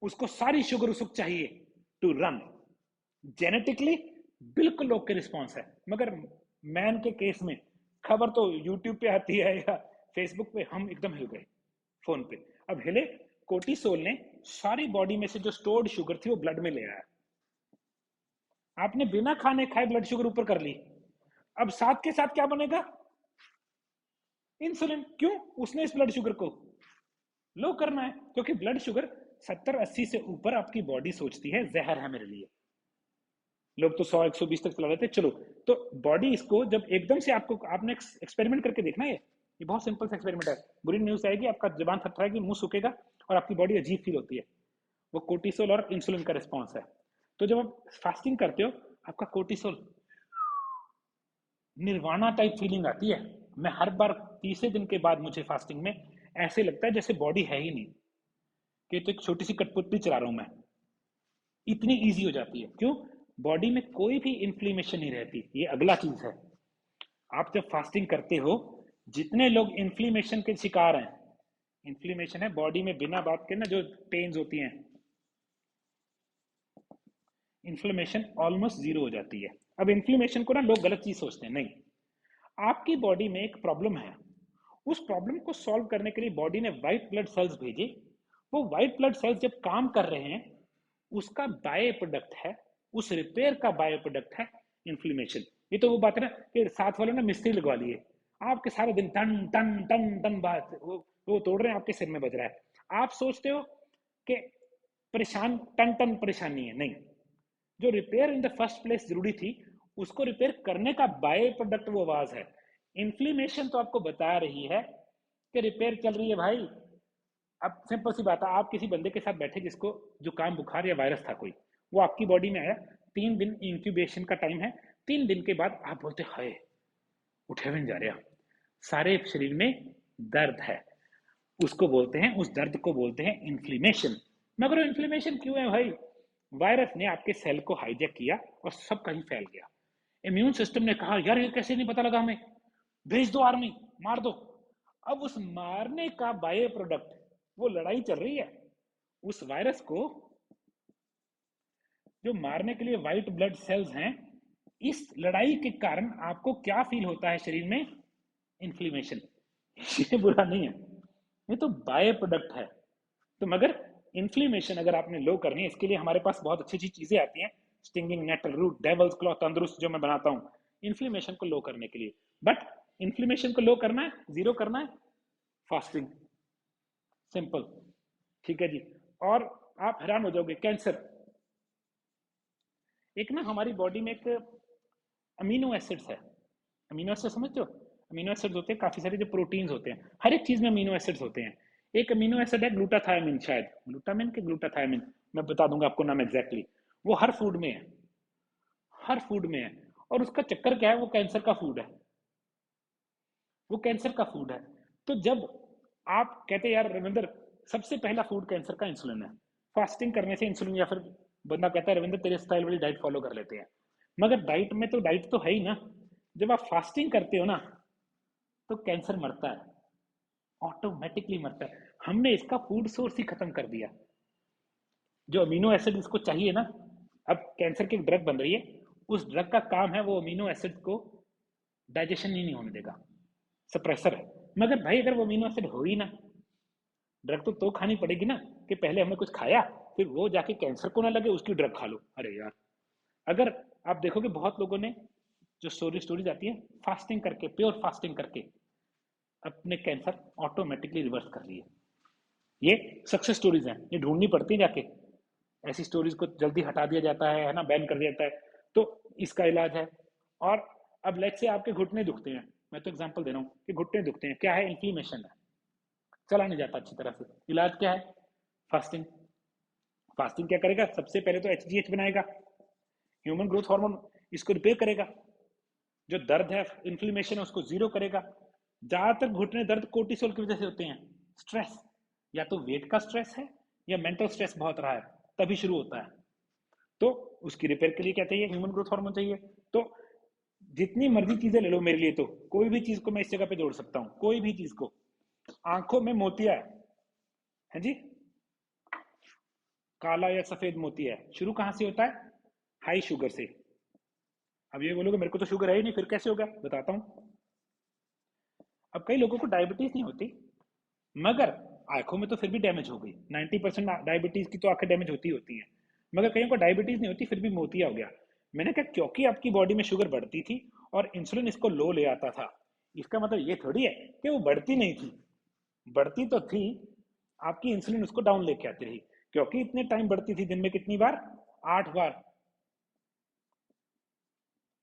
उसको सारी शुगर उसको चाहिए टू रन, जेनेटिकली बिल्कुल ओके रिस्पॉन्स है। मगर मैन के केस में खबर तो यूट्यूब पे आती है या फेसबुक पे, हम एकदम हिल गए फोन पे। अब हिले, कोर्टिसोल ने सारी बॉडी में से जो स्टोर्ड शुगर थी वो ब्लड में ले आया, आपने बिना खाने खाए ब्लड शुगर ऊपर कर ली। अब साथ के साथ क्या बनेगा, इंसुलिन, क्यों, उसने इस ब्लड शुगर को लो करना है, क्योंकि ब्लड शुगर 70-80 से ऊपर आपकी बॉडी सोचती है जहर है मेरे लिए। लोग तो 100-120 तक चला लेते हैं, चलो। तो बॉडी इसको जब एकदम से आपको, आपने एक्सपेरिमेंट करके देखना, ये बहुत सिंपल सा एक्सपेरिमेंट है, बुरी न्यूज आएगी, आपका जबान थरथराएगी, मुंह सूखेगा और आपकी बॉडी अजीब फील होती है, वो कोर्टिसोल और इंसुलिन का रिस्पॉन्स है। तो जब आप फास्टिंग करते हो, आपका कोर्टिसोल निर्वाणा टाइप फीलिंग आती है। मैं हर बार तीसरे दिन के बाद मुझे फास्टिंग में ऐसे लगता है जैसे बॉडी है ही नहीं, कि तो एक छोटी सी कठपुतली चला रहा हूं मैं। इतनी इजी हो जाती है। क्यों? बॉडी में कोई भी इन्फ्लेमेशन नहीं रहती। ये अगला चीज है। आप जब फास्टिंग करते हो, जितने लोग इन्फ्लेमेशन के शिकार हैं, इन्फ्लेमेशन है बॉडी में बिना बात के ना जो पेन्स होती हैं, इन्फ्लेमेशन ऑलमोस्ट जीरो हो जाती है। अब इन्फ्लेमेशन को ना लोग गलत चीज सोचते हैं। नहीं, आपकी बॉडी में एक प्रॉब्लम है, उस प्रॉब्लम को सॉल्व करने के लिए बॉडी ने व्हाइट ब्लड सेल्स भेजे। वो व्हाइट ब्लड सेल्स जब काम कर रहे हैं, उसका बाय प्रोडक्ट है, उस रिपेयर का बाय प्रोडक्ट है इन्फ्लेमेशन। ये तो वो बात है ना कि साथ वालों ने मिस्त्री लगवा लिए, आपके सारे दिन टन टन टन टन बात वो तोड़ रहे हैं, आपके सिर में बज रहा है। आप सोचते हो कि परेशान, टन टन परेशानी है। नहीं, जो repair in the first place जरूरी थी, उसको रिपेयर करने का बाय प्रोडक्ट वो आवाज है। इन्फ्लेमेशन तो आपको बता रही है कि रिपेयर चल रही है भाई। अब सिंपल सी बात है, आप किसी बंदे के साथ बैठे जिसको जुकाम बुखार या वायरस था कोई, वो आपकी बॉडी में आया, 3 दिन इंक्यूबेशन का टाइम है। 3 दिन के बाद आप बोलते हाय उठे भी नहीं जा रहा, सारे शरीर में दर्द है, उसको बोलते हैं, उस दर्द को बोलते हैं इन्फ्लेमेशन। मगर इन्फ्लेमेशन क्यों है भाई? वायरस ने आपके सेल को हाईजैक किया और सब कहीं फैल गया। इम्यून सिस्टम ने कहा यार ये कैसे नहीं पता लगा हमें, भेज दो आर्मी, मार दो। अब उस मारने का बाय प्रोडक्ट, वो लड़ाई चल रही है, उस वायरस को जो मारने के लिए व्हाइट ब्लड सेल्स हैं, इस लड़ाई के कारण आपको क्या फील होता है शरीर में? इन्फ्लेमेशन। ये बुरा नहीं है, ये तो बाय प्रोडक्ट है। तो मगर इन्फ्लेमेशन अगर आपने लो करनी है, इसके लिए हमारे पास बहुत अच्छी अच्छी चीजें आती हैं। Stinging nettle root, devil's claw, तंदुरुस्त जो मैं बनाता हूँ इन्फ्लेमेशन को लो करने के लिए। बट इन्फ्लेमेशन को लो करना है, जीरो करना है, फास्टिंग, सिंपल। ठीक है जी। और आप हैरान हो जाओगे, कैंसर, एक ना हमारी बॉडी में एक अमीनो एसिड्स है। अमीनो एसिड समझते हो? अमीनो एसिड्स होते हैं काफी सारे, जो प्रोटीन्स होते हैं, हर एक चीज में अमीनो एसिड्स होते हैं। एक अमीनो एसिड है ग्लूटाथायमिन, शायद ग्लूटामिन के ग्लूटाथायमिन, मैं बता दूंगा आपको नाम एग्जैक्टली। वो हर फूड में है, हर फूड में है। और उसका चक्कर क्या है? वो कैंसर का फूड है, वो कैंसर का फूड है। तो जब आप कहते हैं यार रविंदर, सबसे पहला फूड कैंसर का इंसुलिन है, फास्टिंग करने से इंसुलिन, या फिर बंदा कहता है रविंदर तेरे स्टाइल वाली डाइट फॉलो कर लेते हैं। मगर डाइट में तो डाइट तो है ही ना। जब आप फास्टिंग करते हो ना, तो कैंसर मरता है, ऑटोमेटिकली मरता है। हमने इसका फूड सोर्स ही खत्म कर दिया। जो अमीनो एसिड इसको चाहिए ना, अब कैंसर की ड्रग बन रही है, उस ड्रग का काम है वो अमीनो एसिड को डाइजेशन ही नहीं होने देगा, सप्रेसर है। मगर भाई अगर वो अमीनो एसिड हो ही ना, ड्रग तो खानी पड़ेगी ना, कि पहले हमने कुछ खाया, फिर वो जाके कैंसर को ना लगे उसकी ड्रग खा लो। अरे यार, अगर आप देखोगे बहुत लोगों ने जो स्टोरीज आती है, फास्टिंग करके, प्योर फास्टिंग करके अपने कैंसर ऑटोमेटिकली रिवर्स कर रही है। ये सक्सेस स्टोरीज हैं, ये ढूंढनी पड़ती है जाके। ऐसी स्टोरीज को जल्दी हटा दिया जाता है ना, बैन कर दिया जाता है। तो इसका इलाज है। और अब लेट्स से आपके घुटने दुखते हैं, मैं तो एग्जांपल दे रहा हूँ कि घुटने दुखते हैं, क्या है? इन्फ्लेमेशन है, चला नहीं जाता अच्छी तरह से। इलाज क्या है? फास्टिंग। फास्टिंग क्या करेगा? सबसे पहले तो एचजीएच बनाएगा, ह्यूमन ग्रोथ हार्मोन, इसको रिपेयर करेगा। जो दर्द है, इन्फ्लेमेशन है, उसको जीरो करेगा। ज्यादातर घुटने दर्द कोर्टिसोल की वजह से होते हैं, स्ट्रेस, या तो वेट का स्ट्रेस है या मेंटल स्ट्रेस बहुत रहा है, तभी शुरू होता है। तो उसकी रिपेयर के लिए क्या चाहिए? ह्यूमन ग्रोथ हार्मोन चाहिए। तो जितनी मर्जी चीजें ले लो मेरे लिए, तो कोई भी चीज को मैं इस जगह पे जोड़ सकता हूँ, कोई भी चीज को। आंखों में मोतिया है जी, काला या सफेद मोतिया है, शुरू कहां से होता है? हाई शुगर से। अब ये बोलोगे मेरे को तो शुगर है ही नहीं, फिर कैसे होगा? बताता हूँ। अब कई लोगों को डायबिटीज नहीं होती, मगर आंखों में तो फिर भी डैमेज हो गई। 90% डायबिटीज की तो आंखें डैमेज होती हैं। मगर कईयों को डायबिटीज नहीं होती, फिर भी मोतिया हो गया। मैंने कहा क्योंकि आपकी बॉडी में शुगर बढ़ती थी और इंसुलिन इसको लो ले आता था। इसका मतलब ये थोड़ी है कि वो बढ़ती नहीं थी, बढ़ती तो थी, आपकी इंसुलिन उसको डाउन लेके आती रही। क्योंकि इतने टाइम बढ़ती थी, दिन में कितनी बार? 8 बार।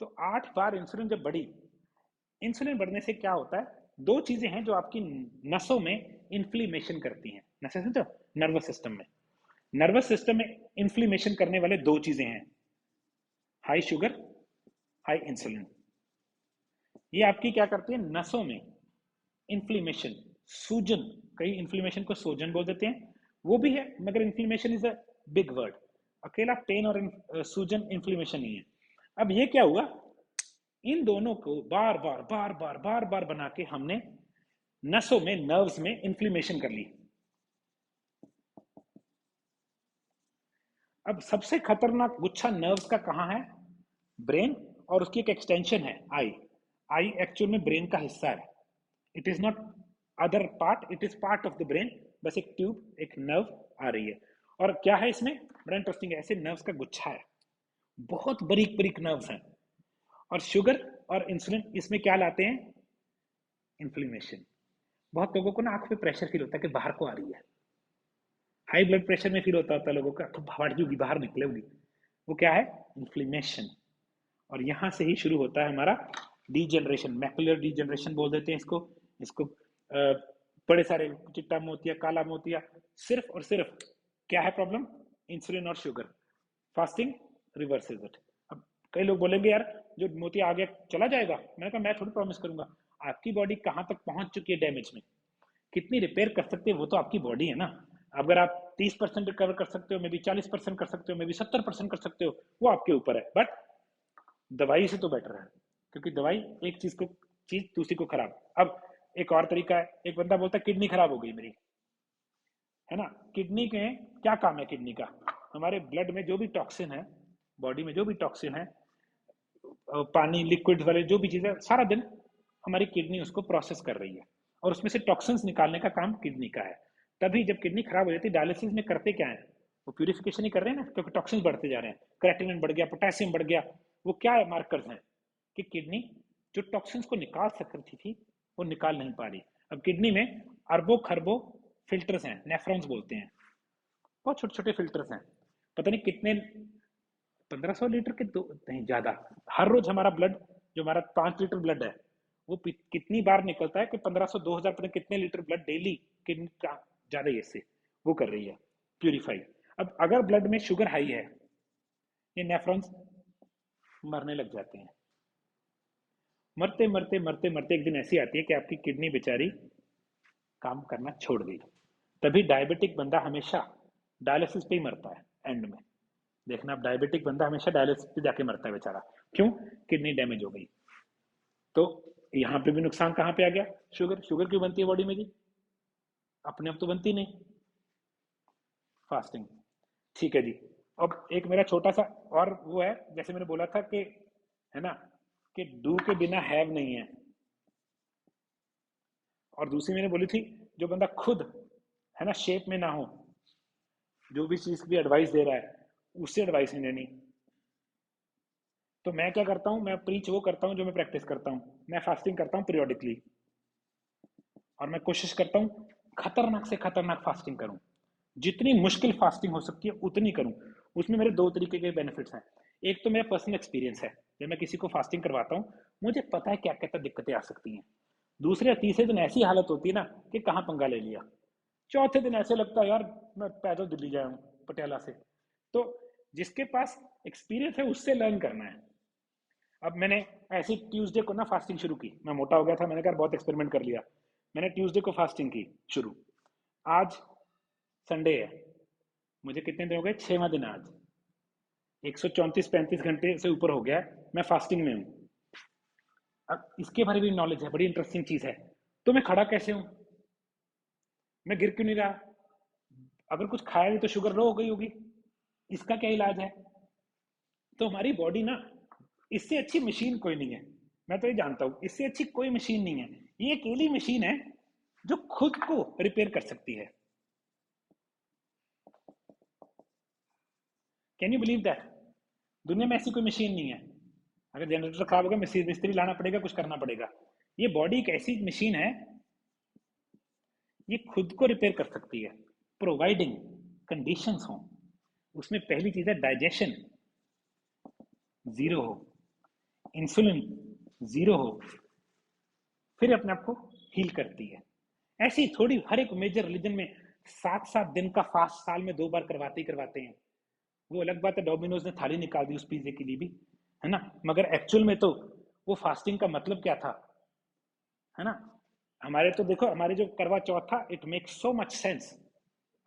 तो 8 बार इंसुलिन जब बढ़ी, इंसुलिन बढ़ने से क्या होता है? दो चीजें हैं जो आपकी नसों में इन्फ्लेमेशन करती हैं। नसें समझो, नर्वस सिस्टम में, नर्वस सिस्टम में इन्फ्लेमेशन करने वाले दो चीजें हैं, हाई शुगर, हाई इंसुलिन। ये आपकी क्या करती है, नसों में इन्फ्लेमेशन, सूजन, कई इन्फ्लेमेशन को सूजन बोल देते हैं, वो भी है, मगर inflammation is a big word. अकेला पेन और सूजन इन्फ्लेमेशन नहीं है। अब ये क्या हुआ, इन दोनों को बार बार बार बार बार बार बना के हमने नसों में, नर्व्स में इन्फ्लेमेशन कर ली। अब सबसे खतरनाक गुच्छा नर्व्स का कहां है, ब्रेन, और उसकी एक एक्सटेंशन है आई। आई एक्चुअल में ब्रेन का हिस्सा है, it is not other part, it is part of the brain. बस एक ट्यूब, एक नर्व आ रही है। और क्या है इसमें, बड़ा इंटरेस्टिंग है, ऐसे नर्व्स का गुच्छा है, बहुत बारीक बारीक नर्व्स हैं। और शुगर और इंसुलिन इसमें क्या लाते हैं, इन्फ्लेमेशन। बहुत लोगों को ना आंख पे प्रेशर फील होता है कि बाहर को आ रही है, हाई ब्लड प्रेशर में फील होता है लोगों का, तो भाड़ होगी, बाहर निकलेगी, वो क्या है, इन्फ्लेमेशन। और यहां से ही शुरू होता है हमारा डीजनरेशन, मैकुलर डीजनरेशन बोल देते हैं इसको। इसको बड़े सारे चिट्टा मोतिया, काला मोतिया, सिर्फ और सिर्फ क्या है प्रॉब्लम, इंसुलिन और शुगर। Fasting reverses it. अब कई लोग बोलेंगे यार जो मोतिया आ गया चला जाएगा, मैंने कहा मैं थोड़ी प्रॉमिस करूंगा, आपकी बॉडी कहां तक पहुंच चुकी है डैमेज में, कितनी रिपेयर कर सकते हैं, वो तो आपकी बॉडी है ना। अगर आप 30% रिकवर कर सकते हो, मे बी 40% कर सकते हो, मे बी 70% कर सकते हो, वो आपके ऊपर है। बट दवाई से तो बेटर है, क्योंकि दवाई एक चीज दूसरी को खराब। अब एक और तरीका है, एक बंदा बोलता है किडनी खराब हो गई मेरी, है ना। किडनी के क्या काम है, किडनी का हमारे ब्लड में जो भी टॉक्सिन है, बॉडी में जो भी टॉक्सिन है, पानी लिक्विड वाले जो भी चीजें, सारा दिन हमारी किडनी उसको प्रोसेस कर रही है, और उसमें से टॉक्सिन्स निकालने का काम किडनी का है। तभी जब किडनी खराब हो जाती है, डायलिसिस में करते क्या है, वो प्यूरिफिकेशन ही कर रहे हैं ना, क्योंकि टॉक्सिन्स बढ़ते जा रहे हैं, क्रेटिनिन बढ़ गया, पोटेशियम बढ़ गया। वो क्या है, मार्कर्स हैं कि किडनी जो टॉक्सिन्स को निकाल सकती थी वो निकाल नहीं पा रही। अब किडनी में अरबों खरबों फिल्टर्स हैं, नेफ्रॉन्स बोलते हैं, बहुत छोटे छोटे फिल्टर्स हैं, पता नहीं कितने, 1500 लीटर के दो नहीं ज्यादा, हर रोज हमारा ब्लड, जो हमारा 5 लीटर ब्लड है, वो कितनी बार निकलता है कि 1500 2000 पता कितने लीटर ब्लड डेली, कितना ज्यादा ही इससे वो कर रही है प्यूरिफाई। अब अगर ब्लड में शुगर हाई है, ये नेफ्रॉन्स मरने लग जाते हैं, मरते मरते मरते मरते एक दिन ऐसी आती है कि आपकी किडनी बेचारी काम करना छोड़ गई। तभी डायबिटिक बंदा हमेशा डायलिसिस पे ही मरता है एंड में। देखना, आप डायबिटिक बंदा हमेशा डायलिसिस पे जाके मरता है बेचारा, क्यों, किडनी डैमेज हो गई। तो यहाँ पे भी नुकसान कहाँ पे आ गया, शुगर। शुगर क्यों बनती है बॉडी में जी, अपने आप तो बनती नहीं, फास्टिंग। ठीक है जी। अब एक मेरा छोटा सा और वो है, जैसे मैंने बोला था कि, है ना, कि डू के बिना हैव नहीं है, और दूसरी मैंने बोली थी जो बंदा खुद, है ना, शेप में ना हो, जो भी चीज की एडवाइस दे रहा है उससे एडवाइस नहीं लेनी। तो मैं क्या करता हूँ, मैं प्रीच वो करता हूँ जो मैं प्रैक्टिस करता हूँ। मैं फास्टिंग करता हूँ पीरियोडिकली, और मैं कोशिश करता हूँ खतरनाक से खतरनाक फास्टिंग करूँ, जितनी मुश्किल फास्टिंग हो सकती है उतनी करूँ। उसमें मेरे दो तरीके के बेनिफिट्स हैं। एक तो मेरा पर्सनल एक्सपीरियंस है, जब मैं किसी को फास्टिंग करवाता हूँ मुझे पता है क्या क्या दिक्कतें आ सकती हैं। दूसरे या तीसरे दिन ऐसी हालत होती है ना कि कहाँ पंगा ले लिया, चौथे दिन ऐसे लगता है यार मैं पैदल दिल्ली जाया हूँ पटियाला से। तो जिसके पास एक्सपीरियंस है उससे लर्न करना है। अब मैंने ऐसी ट्यूसडे को ना फास्टिंग शुरू की, मैं मोटा हो गया था, मैंने कहा बहुत एक्सपेरिमेंट कर लिया, मैंने ट्यूसडे को फास्टिंग की शुरू। आज संडे है, मुझे कितने दिन हो गए, 6वां दिन आज, 134-35 घंटे से ऊपर हो गया है मैं फास्टिंग में हूँ। अब इसके बारे में नॉलेज है, बड़ी इंटरेस्टिंग चीज है। तो मैं खड़ा कैसे हूँ, मैं गिर क्यों नहीं रहा, अगर कुछ खाया नहीं तो शुगर लो हो गई होगी, इसका क्या इलाज है। तो हमारी बॉडी ना, इससे अच्छी मशीन कोई नहीं है, मैं तो ये जानता हूं, इससे अच्छी कोई मशीन नहीं है। ये अकेली मशीन है जो खुद को रिपेयर कर सकती है। कैन यू बिलीव दैट, दुनिया में ऐसी कोई मशीन नहीं है। अगर जनरेटर खराब होगा मिस्त्री मिस्त्री लाना पड़ेगा, कुछ करना पड़ेगा। ये बॉडी एक ऐसी मशीन है, ये खुद को रिपेयर कर सकती है, प्रोवाइडिंग कंडीशंस हो। उसमें पहली चीज है डाइजेशन जीरो हो, इंसुलिन जीरो हो, फिर अपने आप को हील करती है। ऐसी थोड़ी हर एक मेजर रिलीजन में 7-7 दिन का फास्ट साल में 2 बार करवाते ही करवाते हैं। वो अलग बात है डोमिनोज ने थाली निकाल दी उस पिज्जे के लिए भी, है ना, मगर एक्चुअल में तो वो फास्टिंग का मतलब क्या था, है ना। हमारे तो देखो, हमारे जो करवा चौथ था, it makes so much sense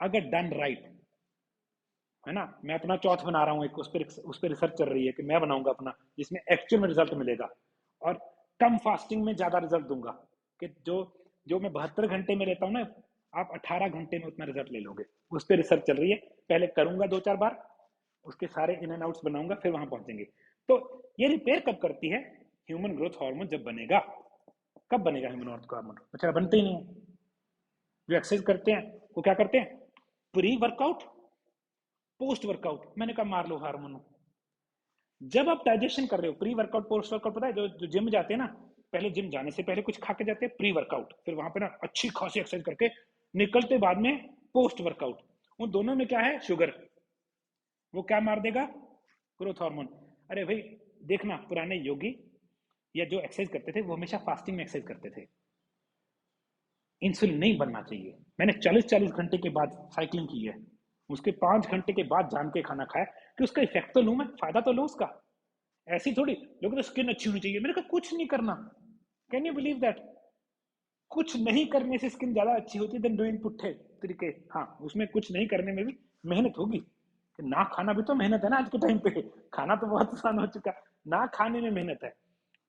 अगर डन राइट, है ना। मैं अपना चौथ बना रहा हूँ, एक उस पर रिसर्च चल रही है कि मैं बनाऊंगा अपना, जिसमें एक्चुअल में रिजल्ट मिलेगा, और कम फास्टिंग में ज्यादा रिजल्ट दूंगा। कि जो जो मैं 72 घंटे में लेता हूँ ना, आप 18 घंटे में उतना रिजल्ट ले लोगे। उस पर रिसर्च चल रही है, पहले करूंगा 2-4 बार, उसके सारे इन एंड आउट्स बनाऊंगा, फिर वहां पहुंचेंगे। तो ये रिपेयर कब करती है? ह्यूमन ग्रोथ हार्मोन जब बनेगा। कब बनेगा ह्यूमन ग्रोथ हार्मोन? बेचारा बनते ही नहीं है। जो एक्सरसाइज करते हैं वो क्या करते हैं? प्री वर्कआउट, पोस्ट वर्कआउट, मैंने कहा मार लो हार्मोन। जब आप डाइजेशन कर रहे हो, प्री वर्कआउट पोस्ट वर्कआउट, पता है जो जिम जाते हैं ना, पहले जिम जाने से पहले कुछ खा के जाते हैं प्री वर्कआउट, फिर वहां पे ना अच्छी खासी एक्सरसाइज करके निकलते बाद में पोस्ट वर्कआउट। उन दोनों में क्या है? शुगर। वो क्या मार देगा? Growth hormone. अरे भाई, देखना पुराने योगी या जो एक्सरसाइज करते थे वो हमेशा फास्टिंग में एक्सरसाइज करते थे। इंसुलिन नहीं बनना चाहिए। मैंने 40-40 घंटे के बाद साइकिलिंग की है, उसके 5 घंटे के बाद जान के खाना खाया कि उसका इफेक्ट तो लूं, मैं फायदा तो लूं उसका। ऐसी थोड़ी लोगों तो स्किन अच्छी होनी चाहिए, मैंने कहा कुछ नहीं करना। Can you believe that? कुछ नहीं करने से स्किन ज्यादा अच्छी होती है देन डूइंग पुट्ठे तरीके। हाँ, उसमें कुछ नहीं करने में भी मेहनत होगी। ना खाना भी तो मेहनत है ना आज के टाइम पे। खाना तो बहुत आसान हो चुका, ना खाने में मेहनत है।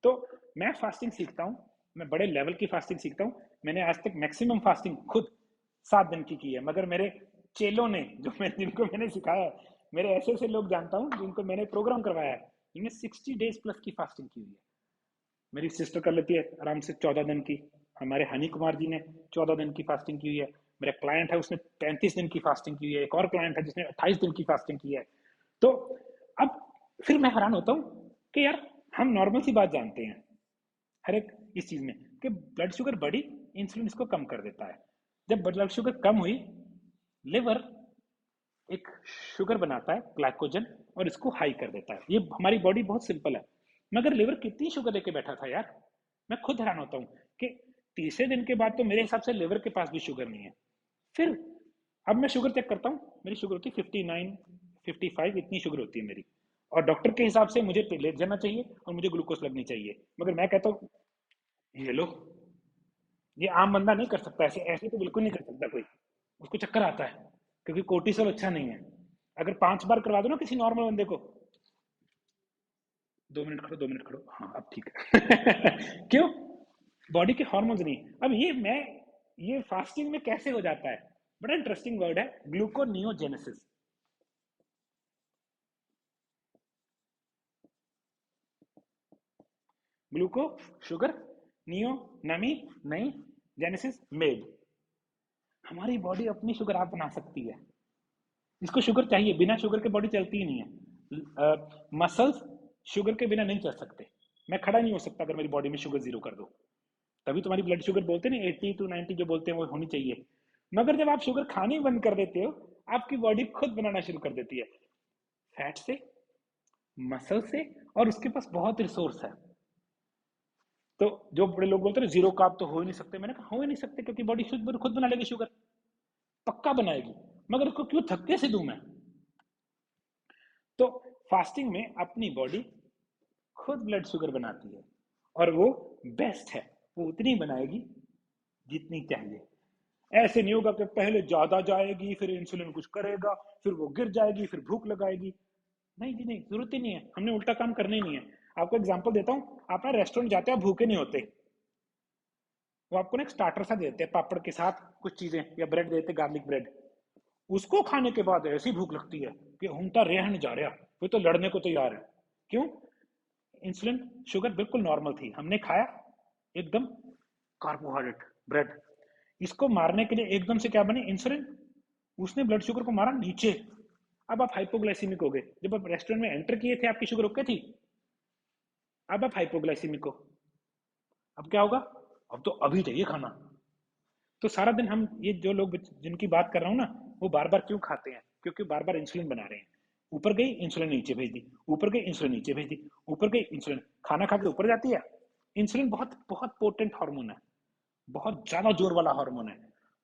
तो मैं फास्टिंग सीखता हूँ, मैं बड़े लेवल की फास्टिंग सीखता हूँ। मैंने आज तक मैक्सिमम फास्टिंग खुद 7 दिन की है, मगर मेरे चेलों ने, जिनको मैंने सिखाया है, मेरे ऐसे ऐसे लोग जानता हूँ जिनको मैंने प्रोग्राम करवाया है, जिनमें 60 डेज प्लस की फास्टिंग की हुई है। मेरी सिस्टर कर लेती है आराम से 14 दिन की। हमारे हनी कुमार जी ने 14 दिन की फास्टिंग की हुई है। मेरा क्लाइंट है, उसने 35 दिन की फास्टिंग की हुई है। एक और क्लाइंट है जिसने 28 दिन की फास्टिंग की है। तो अब फिर मैं हैरान होता हूँ कि यार, हम नॉर्मल सी बात जानते हैं हर एक इस चीज में, कि ब्लड शुगर बढ़ी, इंसुलिन इसको कम कर देता है। जब ब्लड शुगर कम हुई, लिवर एक शुगर बनाता है ग्लाइकोजन, और इसको हाई कर देता है। ये हमारी बॉडी बहुत सिंपल है, मगर लिवर कितनी शुगर लेके बैठा था यार। मैं खुद हैरान होता हूँ कि तीसरे दिन के बाद तो मेरे हिसाब से लिवर के पास भी शुगर नहीं है। फिर अब मैं शुगर चेक करता हूँ, मेरी शुगर होती है 59, 55, इतनी शुगर होती है मेरी। और डॉक्टर के हिसाब से मुझे लेट जाना चाहिए और मुझे ग्लूकोज लगनी चाहिए, मगर मैं कहता हूँ ये लो, ये आम बंदा नहीं कर सकता, ऐसे ऐसे तो बिल्कुल नहीं कर सकता कोई। उसको चक्कर आता है, क्योंकि कोर्टिसोल अच्छा नहीं है। अगर 5 बार करवा दो ना किसी नॉर्मल बंदे को, 2 मिनट खड़ो, 2 मिनट खड़ो, हाँ अब ठीक है। क्यों? बॉडी के हॉर्मोन्स नहीं। अब ये फास्टिंग में कैसे हो जाता है? बड़ा इंटरेस्टिंग वर्ड है, ग्लूकोनियोजेनेसिस। ग्लूको शुगर, नियो नमी, नई, जेनेसिस मेड। हमारी बॉडी अपनी शुगर आप बना सकती है। इसको शुगर चाहिए, बिना शुगर के बॉडी चलती ही नहीं है। मसल्स शुगर के बिना नहीं चल सकते। मैं खड़ा नहीं हो सकता अगर मेरी बॉडी में शुगर जीरो कर दो। तभी तुम्हारी ब्लड शुगर बोलते हैं ना, 80 to 90 जो बोलते हैं वो होनी चाहिए। मगर जब आप शुगर खानी बंद कर देते हो, आपकी बॉडी खुद बनाना शुरू कर देती है, फैट से, मसल से, और उसके पास बहुत रिसोर्स है। तो जो बड़े लोग बोलते हैं ना जीरो कार्ब तो हो ही नहीं सकते, मैंने कहा हो ही नहीं सकते, क्योंकि बॉडी खुद बना लेगी शुगर, पक्का बनाएगी। मगर उसको क्यों धक्के से दूं मैं? तो फास्टिंग में अपनी बॉडी खुद ब्लड शुगर बनाती है, और वो बेस्ट है, वो उतनी बनाएगी जितनी चाहिए। ऐसे नहीं होगा कि पहले ज्यादा जाएगी, फिर इंसुलिन कुछ करेगा, फिर वो गिर जाएगी, फिर भूख लगाएगी। नहीं जी नहीं, जरूरत ही नहीं है, हमने उल्टा काम करना ही नहीं है। आपको एग्जांपल देता हूँ, आप ना रेस्टोरेंट जाते हो, भूखे नहीं होते, वो आपको ना एक स्टार्टर सा देते हैं पापड़ के साथ कुछ चीजें, या ब्रेड देते, गार्लिक ब्रेड। उसको खाने के बाद ऐसी भूख लगती है कि हम तो रह नहीं जा रहा, वो तो लड़ने को तैयार है। क्यों? इंसुलिन शुगर बिल्कुल नॉर्मल थी, हमने खाया एकदम कार्बोहाइड्रेट ब्रेड। इसको मारने के लिए एकदम से क्या बने? इंसुलिन। उसने ब्लड शुगर को मारा नीचे। अब आप हाइपोग्लाइसीमिक हो गए। जब आप रेस्टोरेंट में एंटर किए थे आपकी शुगर ओके थी, अब आप हाइपोग्लाइसीमिक हो। अब क्या होगा? अब तो अभी चाहिए खाना। तो सारा दिन हम, ये जो लोग जिनकी बात कर रहा हूँ ना, वो बार बार क्यों खाते हैं? क्योंकि बार बार इंसुलिन बना रहे हैं। ऊपर गई इंसुलिन नीचे भेज दी, ऊपर गई इंसुलिन नीचे भेज दी, ऊपर गई इंसुलिन, खाना खा के ऊपर जाती है। इंसुलिन बहुत बहुत पोटेंट हार्मोन है, बहुत ज्यादा जोर वाला हार्मोन है।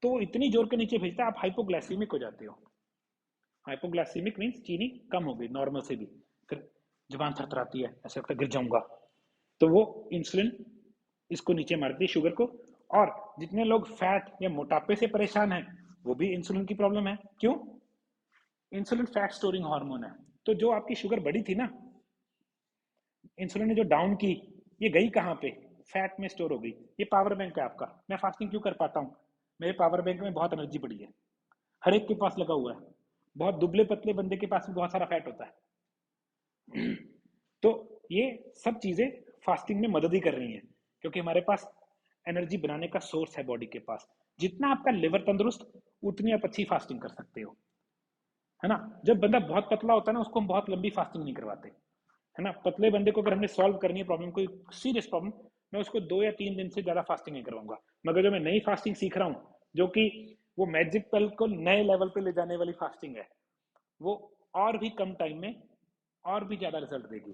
तो वो इतनी जोर के नीचे भेजता है, आप हाइपोग्लाइसीमिक हो जाते हो। हाइपोग्लाइसीमिक मीन्स चीनी कम हो गई नॉर्मल से भी। फिर जुबान थरथराती है, ऐसे लगता है गिर जाऊंगा। तो वो इंसुलिन इसको नीचे मारती है, शुगर को। और जितने लोग फैट या मोटापे से परेशान हैं, वो भी इंसुलिन की प्रॉब्लम है। क्यों? इंसुलिन फैट स्टोरिंग हार्मोन है। तो जो आपकी शुगर बढ़ी थी ना, इंसुलिन ने जो डाउन की, ये गई कहाँ पे? फैट में स्टोर हो गई। ये पावर बैंक है आपका। मैं फास्टिंग क्यों कर पाता हूँ? मेरे पावर बैंक में बहुत एनर्जी पड़ी है। हर एक के पास लगा हुआ है। बहुत दुबले पतले बंदे के पास भी बहुत सारा फैट होता है। तो ये सब चीजें फास्टिंग में मदद ही कर रही हैं, क्योंकि हमारे पास एनर्जी बनाने का सोर्स है बॉडी के पास। जितना आपका लिवर तंदुरुस्त, उतनी आप अच्छी फास्टिंग कर सकते हो, है ना। जब बंदा बहुत पतला होता है ना, उसको हम बहुत लंबी फास्टिंग नहीं करवाते, है ना। पतले बंदे को अगर हमने सॉल्व करनी है प्रॉब्लम, कोई सीरियस प्रॉब्लम, मैं उसको 2 या 3 दिन से ज्यादा फास्टिंग नहीं करवाऊंगा। मगर जो मैं नई फास्टिंग सीख रहा हूँ, जो कि वो मैजिक पेल को नए लेवल पे ले जाने वाली फास्टिंग है, वो और भी कम टाइम में और भी ज्यादा रिजल्ट देगी।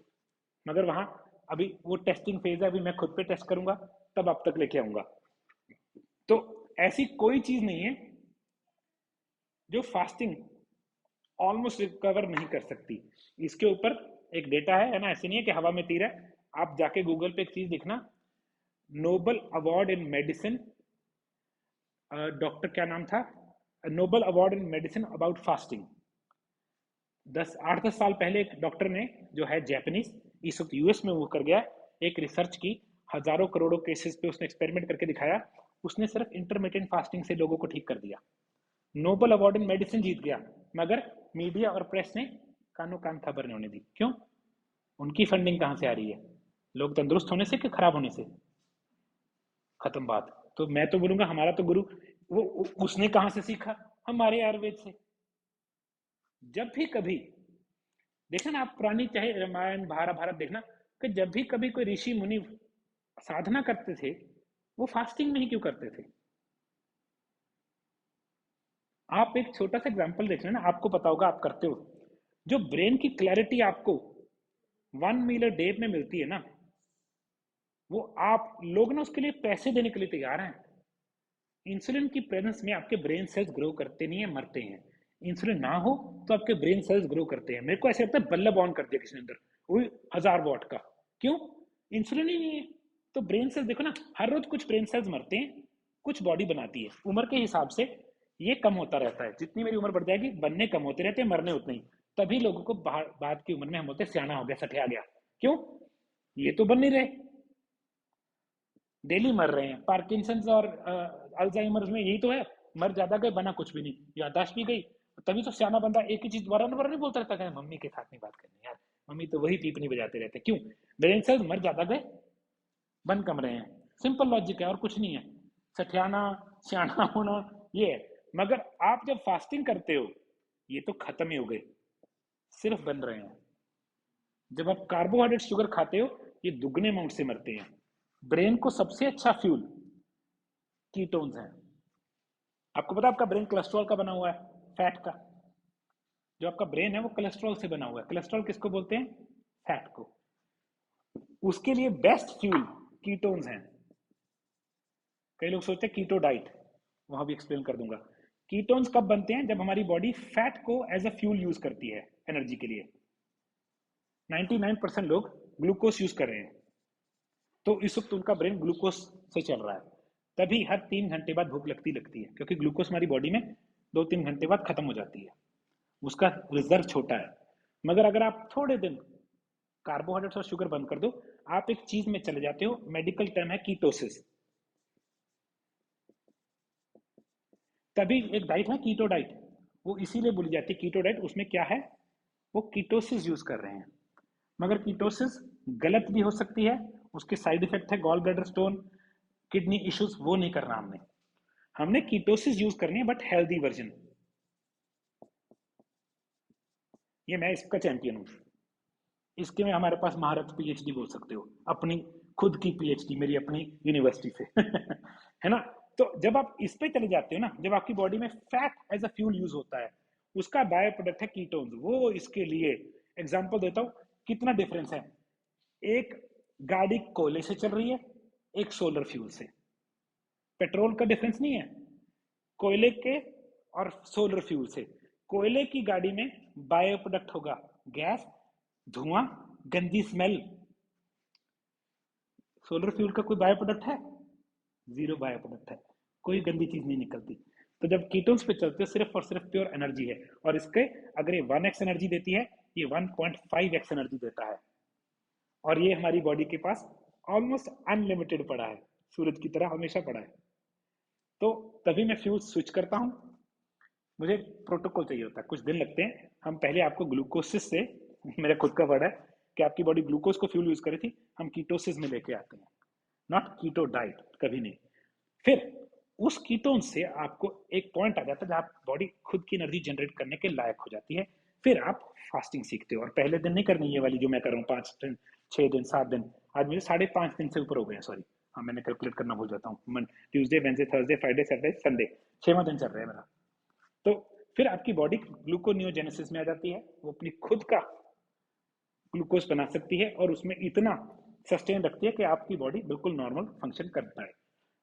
मगर वहां अभी वो टेस्टिंग फेज है, अभी मैं खुद पे टेस्ट करूंगा, तब आप तक लेके आऊंगा। तो ऐसी कोई चीज नहीं है जो फास्टिंग ऑलमोस्ट रिकवर नहीं कर सकती। इसके ऊपर एक डेटा है ना, ऐसे नहीं है कि हवा में तीर है। आप जाके गूगल पे एक चीज लिखना, Nobel award in medicine, doctor क्या नाम था, Nobel award in medicine about fasting. 8-10 साल पहले एक डॉक्टर ने, जो है जापानीज, इस वक्त यूएस में वो कर गया, एक रिसर्च की, हजारों करोड़ों केसेस पे उसने एक्सपेरिमेंट करके दिखाया। उसने सिर्फ इंटरमीडिएट फास्टिंग से लोगों को ठीक कर दिया। नोबल अवार्ड इन मेडिसिन जीत गया। मगर मीडिया और प्रेस ने कानो कान खबर नहीं होने दी। क्यों? उनकी फंडिंग कहां से आ रही है? लोग तंदुरुस्त होने से कि खराब होने से? खत्म बात। तो मैं तो बोलूंगा हमारा तो गुरु, वो उसने कहां से सीखा? हमारे आयुर्वेद से। जब भी कभी देखना, आप पुरानी चाहे रामायण महाभारत देखना, कि जब भी कभी कोई ऋषि मुनि साधना करते थे, वो फास्टिंग में ही क्यों करते थे? आप एक छोटा सा एग्जांपल देख लेना, आपको पता होगा, आप करते हो। जो ब्रेन की क्लैरिटी आपको 1 मील डे में मिलती है ना, वो आप लोग ना उसके लिए पैसे देने के लिए तैयार हैं। इंसुलिन की प्रेजेंस में आपके ब्रेन सेल्स ग्रो करते नहीं है, मरते हैं। इंसुलिन ना हो तो आपके ब्रेन सेल्स ग्रो करते हैं। मेरे को ऐसे लगता है बल्ब ऑन कर दिया किसी ने अंदर, वो 1000 वॉट का। क्यों? इंसुलिन ही नहीं है। तो ब्रेन सेल्स देखो ना, हर रोज कुछ ब्रेन सेल्स मरते हैं, कुछ बॉडी बनाती है। उम्र के हिसाब से ये कम होता रहता है। जितनी मेरी उम्र बढ़ जाएगी, बनने कम होते रहते हैं, मरने उतने ही। तभी लोगों को बाद की उम्र में हम बोलते हैं सियाना हो गया, सठिया गया। क्यों? ये तो बन नहीं रहे, डेली मर रहे हैं। पार्किंसंस और अल्जाइमर्स में यही तो है, मर ज्यादा गए, बना कुछ भी नहीं, यादाश्त भी गई। तभी तो सियाना बंदा एक ही चीज दोबारा दोबारा नहीं बोलता रहता है, मम्मी के साथ नहीं बात करनी यार, मम्मी तो वही पीपनी बजाते रहते। क्यों? ब्रेन सेल्स मर ज्यादा गए, बन कम रहे हैं। सिंपल लॉजिक है, और कुछ नहीं है। सठियाना, सियाना होना, ये है। मगर आप जब फास्टिंग करते हो, ये तो खत्म ही हो गए, सिर्फ बन रहे हैं। जब आप कार्बोहाइड्रेट शुगर खाते हो, ये दुगने अमाउंट से मरते हैं। ब्रेन को सबसे अच्छा फ्यूल कीटोन्स हैं। आपको पता है आपका ब्रेन कोलेस्ट्रॉल का बना हुआ है, फैट का। जो आपका ब्रेन है वो कोलेस्ट्रॉल से बना हुआ है। कोलेस्ट्रॉल किसको बोलते हैं? फैट को। उसके लिए बेस्ट फ्यूल कीटोन्स हैं। कई लोग सोचते हैं कीटो डाइट, वहां भी एक्सप्लेन कर दूंगा। कीटोन्स कब बनते हैं? जब हमारी बॉडी फैट को एज अ फ्यूल यूज करती है एनर्जी के लिए। 99% लोग ग्लूकोज यूज कर रहे हैं, तो इस वक्त उनका ब्रेन ग्लूकोज से चल रहा है। तभी हर 3 घंटे बाद भूख लगती लगती है, क्योंकि ग्लूकोज हमारी बॉडी में 2-3 घंटे बाद खत्म हो जाती है। उसका रिजर्व छोटा है। मगर अगर आप थोड़े दिन कार्बोहाइड्रेट्स और शुगर बंद कर दो, आप एक चीज में चले जाते हो, मेडिकल टर्म है कीटोसिस। तभी एक डाइट है कीटो डाइट, वो इसीलिए बोली जाती है कीटो डाइट। उसमें क्या है? वो कीटोसिस यूज कर रहे हैं। मगर कीटोसिस गलत भी हो सकती है, उसके साइड इफेक्ट है gall bladder stone, kidney issues. वो नहीं करना हमने। हमने कीटोसिस यूज करनी है, बट हेल्दी वर्जन। ये मैं इसका चैंपियन हूँ। इसके में हमारे पास महारत पीएचडी बोल सकते हो, अपनी खुद की पीएचडी, मेरी अपनी यूनिवर्सिटी से। है ना। तो जब आप इस पे चले जाते हो ना, जब आपकी बॉडी में fat as a fuel use होता है, उसका बायो प्रोडक्ट है कीटोन्स। वो इसके लिए एग्जांपल देता हूँ, कितना डिफरेंस है। एक गाड़ी कोयले से चल रही है, एक सोलर फ्यूल से। पेट्रोल का डिफरेंस नहीं है, कोयले के और सोलर फ्यूल से। कोयले की गाड़ी में बायो प्रोडक्ट होगा, गैस, धुआं, गंदी स्मेल। सोलर फ्यूल का कोई बायो प्रोडक्ट है? जीरो बायो प्रोडक्ट है, कोई गंदी चीज नहीं निकलती। तो जब कीटोन्स पे चलते हो सिर्फ और सिर्फ प्योर एनर्जी है, और इसके अगर ये 1x एनर्जी देती है, ये 1.5x एनर्जी देता है, और ये हमारी बॉडी के पास ऑलमोस्ट अनलिमिटेड पड़ा है, सूरज की तरह हमेशा पड़ा है। तो तभी मैं फ्यूल स्विच करता हूँ। मुझे प्रोटोकॉल चाहिए होता है, कुछ दिन लगते हैं। हम पहले आपको ग्लूकोसिस से, मेरा खुद का वर्ड है कि आपकी बॉडी ग्लूकोज को फ्यूल यूज करी थी, हम कीटोसिस में लेके आते हैं, नॉट कीटो डाइट, कभी नहीं। फिर उस कीटोन से आपको एक पॉइंट आ जाता है जहाँ बॉडी खुद की एनर्जी जनरेट करने के लायक हो जाती है। फिर आप फास्टिंग सीखते हो, और पहले दिन नहीं करनी ये वाली जो मैं कर रहा हूँ, 5 दिन 6 दिन 7 दिन। आज मुझे 5.5 दिन से ऊपर हो गए हैं, सॉरी, हाँ मैंने कैलकुलेट करना भूल जाता हूँ। Tuesday Wednesday Thursday Friday Saturday Sunday, 6वां दिन चल रहा है मेरा। तो फिर आपकी बॉडी ग्लूकोनियोजेनेसिस में आ जाती है, वो अपनी खुद का ग्लूकोज बना सकती है, और उसमें इतना सस्टेन रखती है कि आपकी बॉडी बिल्कुल नॉर्मल फंक्शन कर पाए।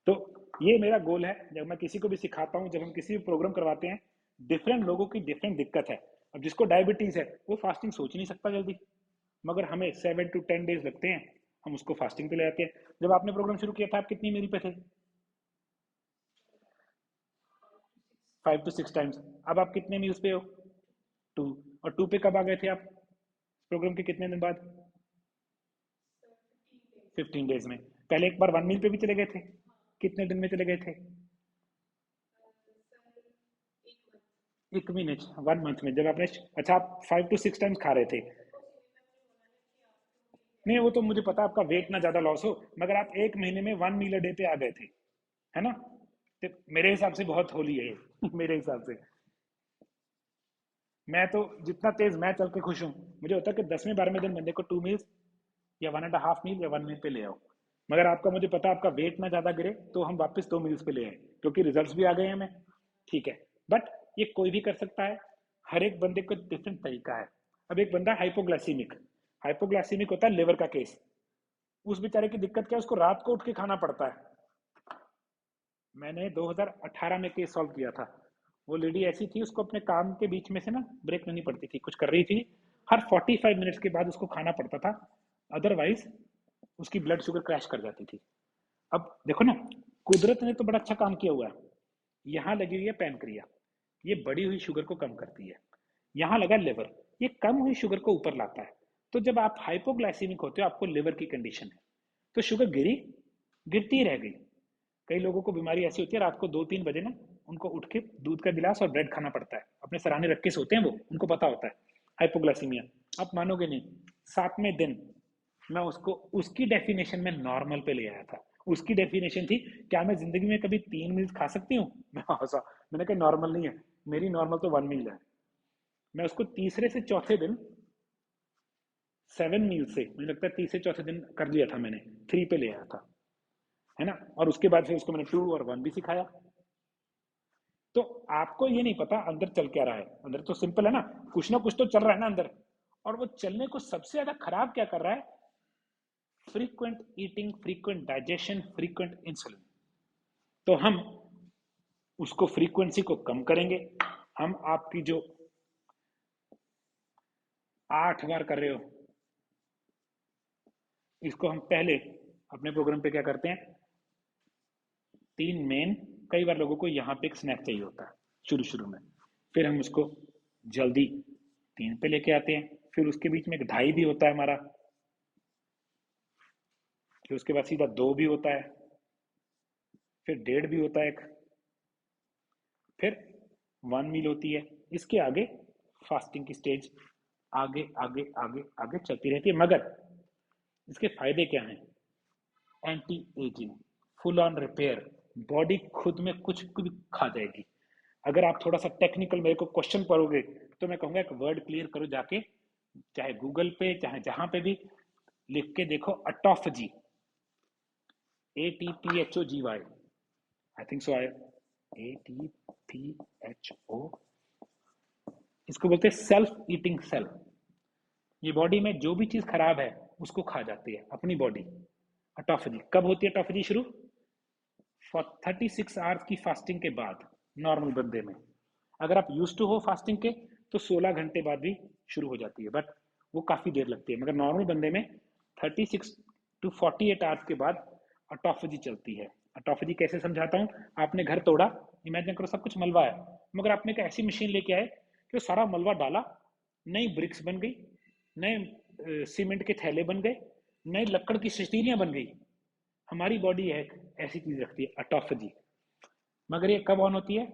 तो ये मेरा गोल है, जब मैं किसी को भी सिखाता हूँ, जब हम किसी भी प्रोग्राम करवाते हैं, डिफरेंट लोगों की डिफरेंट दिक्कत है। अब जिसको डायबिटीज है वो फास्टिंग सोच नहीं सकता जल्दी, मगर हमें 7 to 10 डेज लगते हैं, हम उसको फास्टिंग पे ले आते हैं। जब आपने प्रोग्राम शुरू किया था, आप कितनी मील पे थे? 5 to 6 टाइम्स। अब आप कितने मील्स पे हो? 2। और 2 पे कब आ गए थे आप प्रोग्राम के कितने दिन बाद? 15 डेज में। पहले एक बार 1 मील पे भी चले गए थे, कितने दिन में चले गए थे? 1 महीने, 1 मंथ में। जब आपने, अच्छा आप 5 to 6 टाइम्स खा रहे थे? नहीं, वो तो मुझे पता आपका वेट ना ज्यादा लॉस हो, मगर आप 1 महीने में 1 मील अ डे पे आ गए थे, है ना? तो मेरे हिसाब से बहुत होली है ये मेरे हिसाब से। मैं तो जितना तेज मैं चल के खुश हूँ, मुझे होता है कि 10वें 12वें दिन बंदे को 2 मील्स या 1.5 मील या 1 मील पे ले आओ। मगर आपका, मुझे पता आपका वेट ना ज्यादा गिरे, तो हम वापस 2 मील्स पे ले आए, क्योंकि रिजल्ट्स भी आ गए हैं हमें। ठीक है, बट ये कोई भी कर सकता है, हर एक बंदे को डिफरेंट तरीका है। अब एक बंदा हाइपोग्लाइसीमिक, हाइपोग्लाइसीमिक होता है लिवर का केस, उस बेचारे की दिक्कत क्या है, उसको रात को उठ के खाना पड़ता है। मैंने 2018 में केस सॉल्व किया था। वो लेडी ऐसी थी, उसको अपने काम के बीच में से ना ब्रेक लेनी पड़ती थी, कुछ कर रही थी, हर 45 मिनट्स के बाद उसको खाना पड़ता था, अदरवाइज उसकी ब्लड शुगर क्रैश कर जाती थी। अब देखो ना, कुदरत ने तो बड़ा अच्छा काम किया हुआ है। यहाँ लगी हुई है पैनक्रिया, ये बढ़ी हुई शुगर को कम करती है। यहाँ लगा लिवर, ये कम हुई शुगर को ऊपर लाता है। तो जब आप हाइपोग्लाइसीमिक होते हो, आपको लिवर की कंडीशन है, तो शुगर गिरी, गिरती रह गई। कई लोगों को बीमारी ऐसी होती है, रात को 2-3 बजे ना उनको उठ के दूध का गिलास और ब्रेड खाना पड़ता है, अपने सराहने रख के सोते हैं वो, उनको पता होता है हाइपोग्लाइसीमिया। आप मानोगे नहीं, 7वें दिन मैं उसको उसकी डेफिनेशन में नॉर्मल पे ले आया था। उसकी डेफिनेशन थी, क्या मैं जिंदगी में कभी 3 मील खा सकती हूँ? मैं हंसा, मैंने कहा नॉर्मल नहीं है, मेरी नॉर्मल तो 1 मील है। मैं उसको तीसरे से चौथे दिन 7 मील से, मुझे लगता है तीसरे चौथे दिन कर लिया था मैंने, 3 पे ले आया था, है ना? और उसके बाद फिर उसको मैंने 2 और 1 भी सिखाया। तो आपको ये नहीं पता अंदर चल क्या रहा है, अंदर तो सिंपल है ना, कुछ ना कुछ तो चल रहा है ना अंदर। और वो चलने को सबसे ज्यादा खराब क्या कर रहा है? Frequent eating, frequent digestion, frequent insulin. तो हम उसको फ्रीक्वेंसी को कम करेंगे। हम आपकी जो 8 बार कर रहे हो, इसको हम पहले अपने प्रोग्राम पे क्या करते हैं, 3 मेन, कई बार लोगों को यहाँ पे एक स्नैक चाहिए होता है शुरू शुरू में, फिर हम उसको जल्दी 3 पे लेके आते हैं, फिर उसके बीच में एक 2.5 भी होता है हमारा, फिर उसके बाद सीधा 2 भी होता है, फिर 1.5 भी होता है एक, फिर 1 मील होती है। इसके आगे फास्टिंग की स्टेज आगे आगे आगे आगे चलती रहती है। मगर इसके फायदे क्या हैं? Anti ageing, full on repair, body खुद में कुछ भी खा जाएगी। अगर आप थोड़ा सा टेक्निकल मेरे को क्वेश्चन पढ़ोगे, तो मैं कहूंगा एक वर्ड क्लियर करो जाके, चाहे गूगल पे चाहे जहां पे भी, लिख के देखो, अटोफजी, ATPHOGY, I think so, I ATPHO, इसको बोलते हैं सेल्फ ईटिंग सेल। ये बॉडी में जो भी चीज खराब है उसको खा जाती है अपनी बॉडी। ऑटोफेजी कब होती है? ऑटोफेजी शुरू 36 आवर्स की फास्टिंग के बाद, नॉर्मल बंदे में। अगर आप यूज टू हो फास्टिंग के, तो 16 घंटे बाद भी शुरू हो जाती है, बट वो काफी देर लगती है। मगर नॉर्मल बंदे में 36 टू 48 आवर्स के बाद ऑटोफेजी चलती है। ऑटोफेजी कैसे समझाता हूँ, आपने घर तोड़ा, इमेजिन करो सब कुछ मलबा है, मगर आपने एक ऐसी मशीन लेके आए कि वो सारा मलबा डाला, नई ब्रिक्स बन गई, नए सीमेंट के थैले बन गए, नई लकड़ की शतीलियां बन गई। हमारी बॉडी है ऐसी चीज रखती है ऑटोफेजी, मगर ये कब ऑन होती है,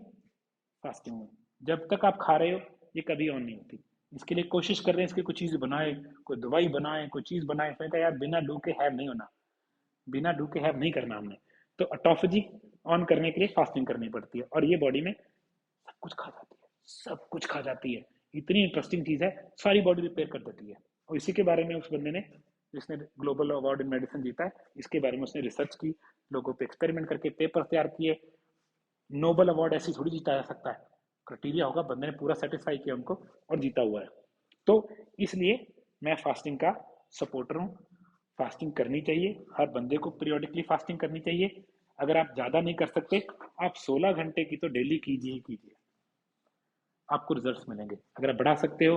फास्टिंग में। जब तक आप खा रहे हो ये कभी ऑन नहीं होती। इसके लिए कोशिश कर रहे हैं, इसकी कोई चीज़ बनाए, कोई दवाई बनाए, कोई चीज़ बनाए, फिर कहा यार बिना डू के हैव नहीं होना, बिना डू के हैव नहीं करना हमने। तो ऑटोफेजी ऑन करने के लिए फास्टिंग करनी पड़ती है, और ये बॉडी में सब कुछ खा जाती है, सब कुछ खा जाती है। इतनी इंटरेस्टिंग चीज़ है, सारी बॉडी रिपेयर कर देती है। और इसी के बारे में उस बंदे ने, जिसने ग्लोबल अवार्ड इन मेडिसिन जीता है, इसके बारे में उसने रिसर्च की, लोगों पे एक्सपेरिमेंट करके पेपर तैयार किए। नोबल अवार्ड ऐसी थोड़ी जीता जा सकता है, क्राइटेरिया होगा, बंदे ने पूरा सेटिस्फाई किया उनको और जीता हुआ है। तो इसलिए मैं फास्टिंग का सपोर्टर हूँ। फास्टिंग करनी चाहिए, हर बंदे को पीरियोडिकली फास्टिंग करनी चाहिए। अगर आप ज़्यादा नहीं कर सकते, आप 16 घंटे की तो डेली कीजिए ही कीजिए, आपको रिजल्ट्स मिलेंगे। अगर आप बढ़ा सकते हो,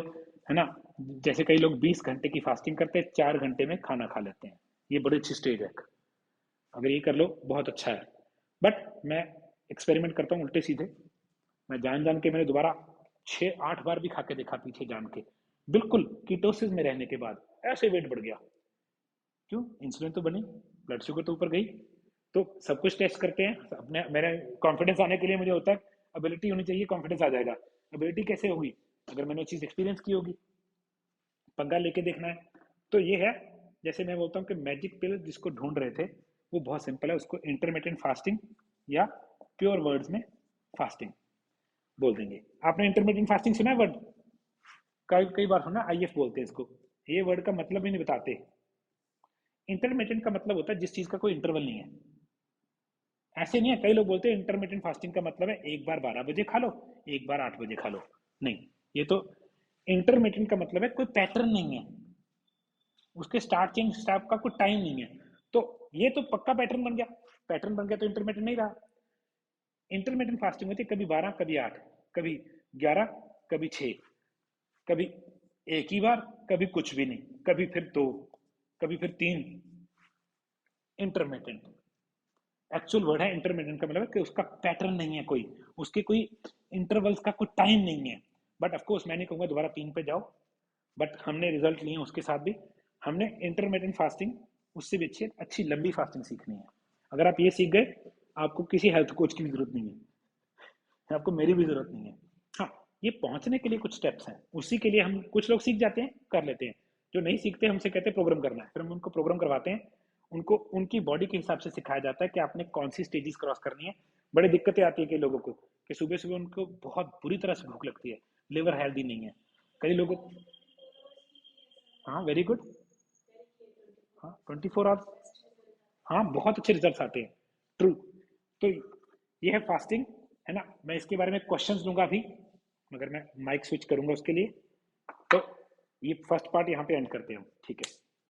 है ना, जैसे कई लोग 20 घंटे की फास्टिंग करते हैं, 4 घंटे में खाना खा लेते हैं, ये बड़ी अच्छी स्टेज है। अगर ये कर लो बहुत अच्छा है। बट मैं एक्सपेरिमेंट करता हूँ उल्टे सीधे, मैं जान जान के मैंने दोबारा 6-8 बार भी खा के देखा पीछे जान के, बिल्कुल कीटोसिस में रहने के बाद ऐसे वेट बढ़ गया। क्यों, इंसुलिन तो बनी, ब्लड शुगर तो ऊपर गई। तो सब कुछ टेस्ट करते हैं अपने, मेरे कॉन्फिडेंस आने के लिए मुझे होता है एबिलिटी होनी चाहिए, कॉन्फिडेंस आ जाएगा। एबिलिटी कैसे होगी, अगर मैंने वो चीज़ एक्सपीरियंस की होगी, पंगा लेके देखना है। तो ये है, जैसे मैं बोलता हूँ कि मैजिक पिल जिसको ढूंढ रहे थे वो बहुत सिंपल है, उसको इंटरमीडिएट फास्टिंग या प्योर वर्ड्स में फास्टिंग बोल देंगे। आपने इंटरमीडिएट फास्टिंग सुना है वर्ड, कई कई बार सुना, आईएफ बोलते हैं इसको। ये वर्ड का मतलब ही नहीं बताते। इंटरमीडिएट का मतलब होता है जिस चीज का कोई इंटरवल नहीं है। ऐसे नहीं है, कई लोग बोलते हैं इंटरमीडिएट फास्टिंग का मतलब है एक बार 12 बजे खा लो, एक बार 8 बजे खा लो। नहीं, ये तो इंटरमीडिएट का मतलब है कोई पैटर्न नहीं है, उसके स्टार्ट एंड स्टॉप का कोई टाइम नहीं है। तो ये तो पक्का पैटर्न बन गया, पैटर्न बन गया तो इंटरमीडिएट नहीं रहा। इंटरमीडिएट फास्टिंग होती है कभी 12, कभी 8, कभी 11, कभी 6, कभी एक ही बार, कभी कुछ भी नहीं, कभी फिर 2, कभी फिर 3। इंटरमीडिएट एक्चुअल वर्ड है, इंटरमीडिएट का मतलब है कि उसका पैटर्न नहीं है कोई, उसके कोई इंटरवल्स का कोई टाइम नहीं है। बट ऑफकोर्स मैं नहीं कहूँगा दोबारा 3 पे जाओ, बट हमने रिजल्ट लिए उसके साथ भी। हमने इंटरमीडिएट फास्टिंग उससे भी अच्छी अच्छी लंबी फास्टिंग सीखनी है। अगर आप ये सीख गए, आपको किसी हेल्थ कोच की भी जरूरत नहीं है, आपको मेरी भी जरूरत नहीं है। हाँ, ये पहुंचने के लिए कुछ स्टेप्स हैं, उसी के लिए हम, कुछ लोग सीख जाते हैं कर लेते हैं, जो नहीं सीखते हमसे कहते हैं प्रोग्राम करना है, फिर हम उनको प्रोग्राम करवाते हैं। उनको उनकी बॉडी के हिसाब से सिखाया जाता है कि आपने कौन सी स्टेजेस क्रॉस करनी है। बड़ी दिक्कतें आती है कई लोगों को कि सुबह सुबह उनको बहुत बुरी तरह से भूख लगती है, लिवर हेल्दी नहीं है कई लोगों। हाँ वेरी गुड। हाँ 24 आवर्स, हाँ बहुत अच्छे रिजल्ट आते हैं, ट्रू। तो ये है फास्टिंग, है ना। मैं इसके बारे में क्वेश्चंस दूंगा अभी, मगर मैं माइक स्विच करूंगा उसके लिए। तो ये फर्स्ट पार्ट यहाँ पे एंड करते हैं, ठीक है।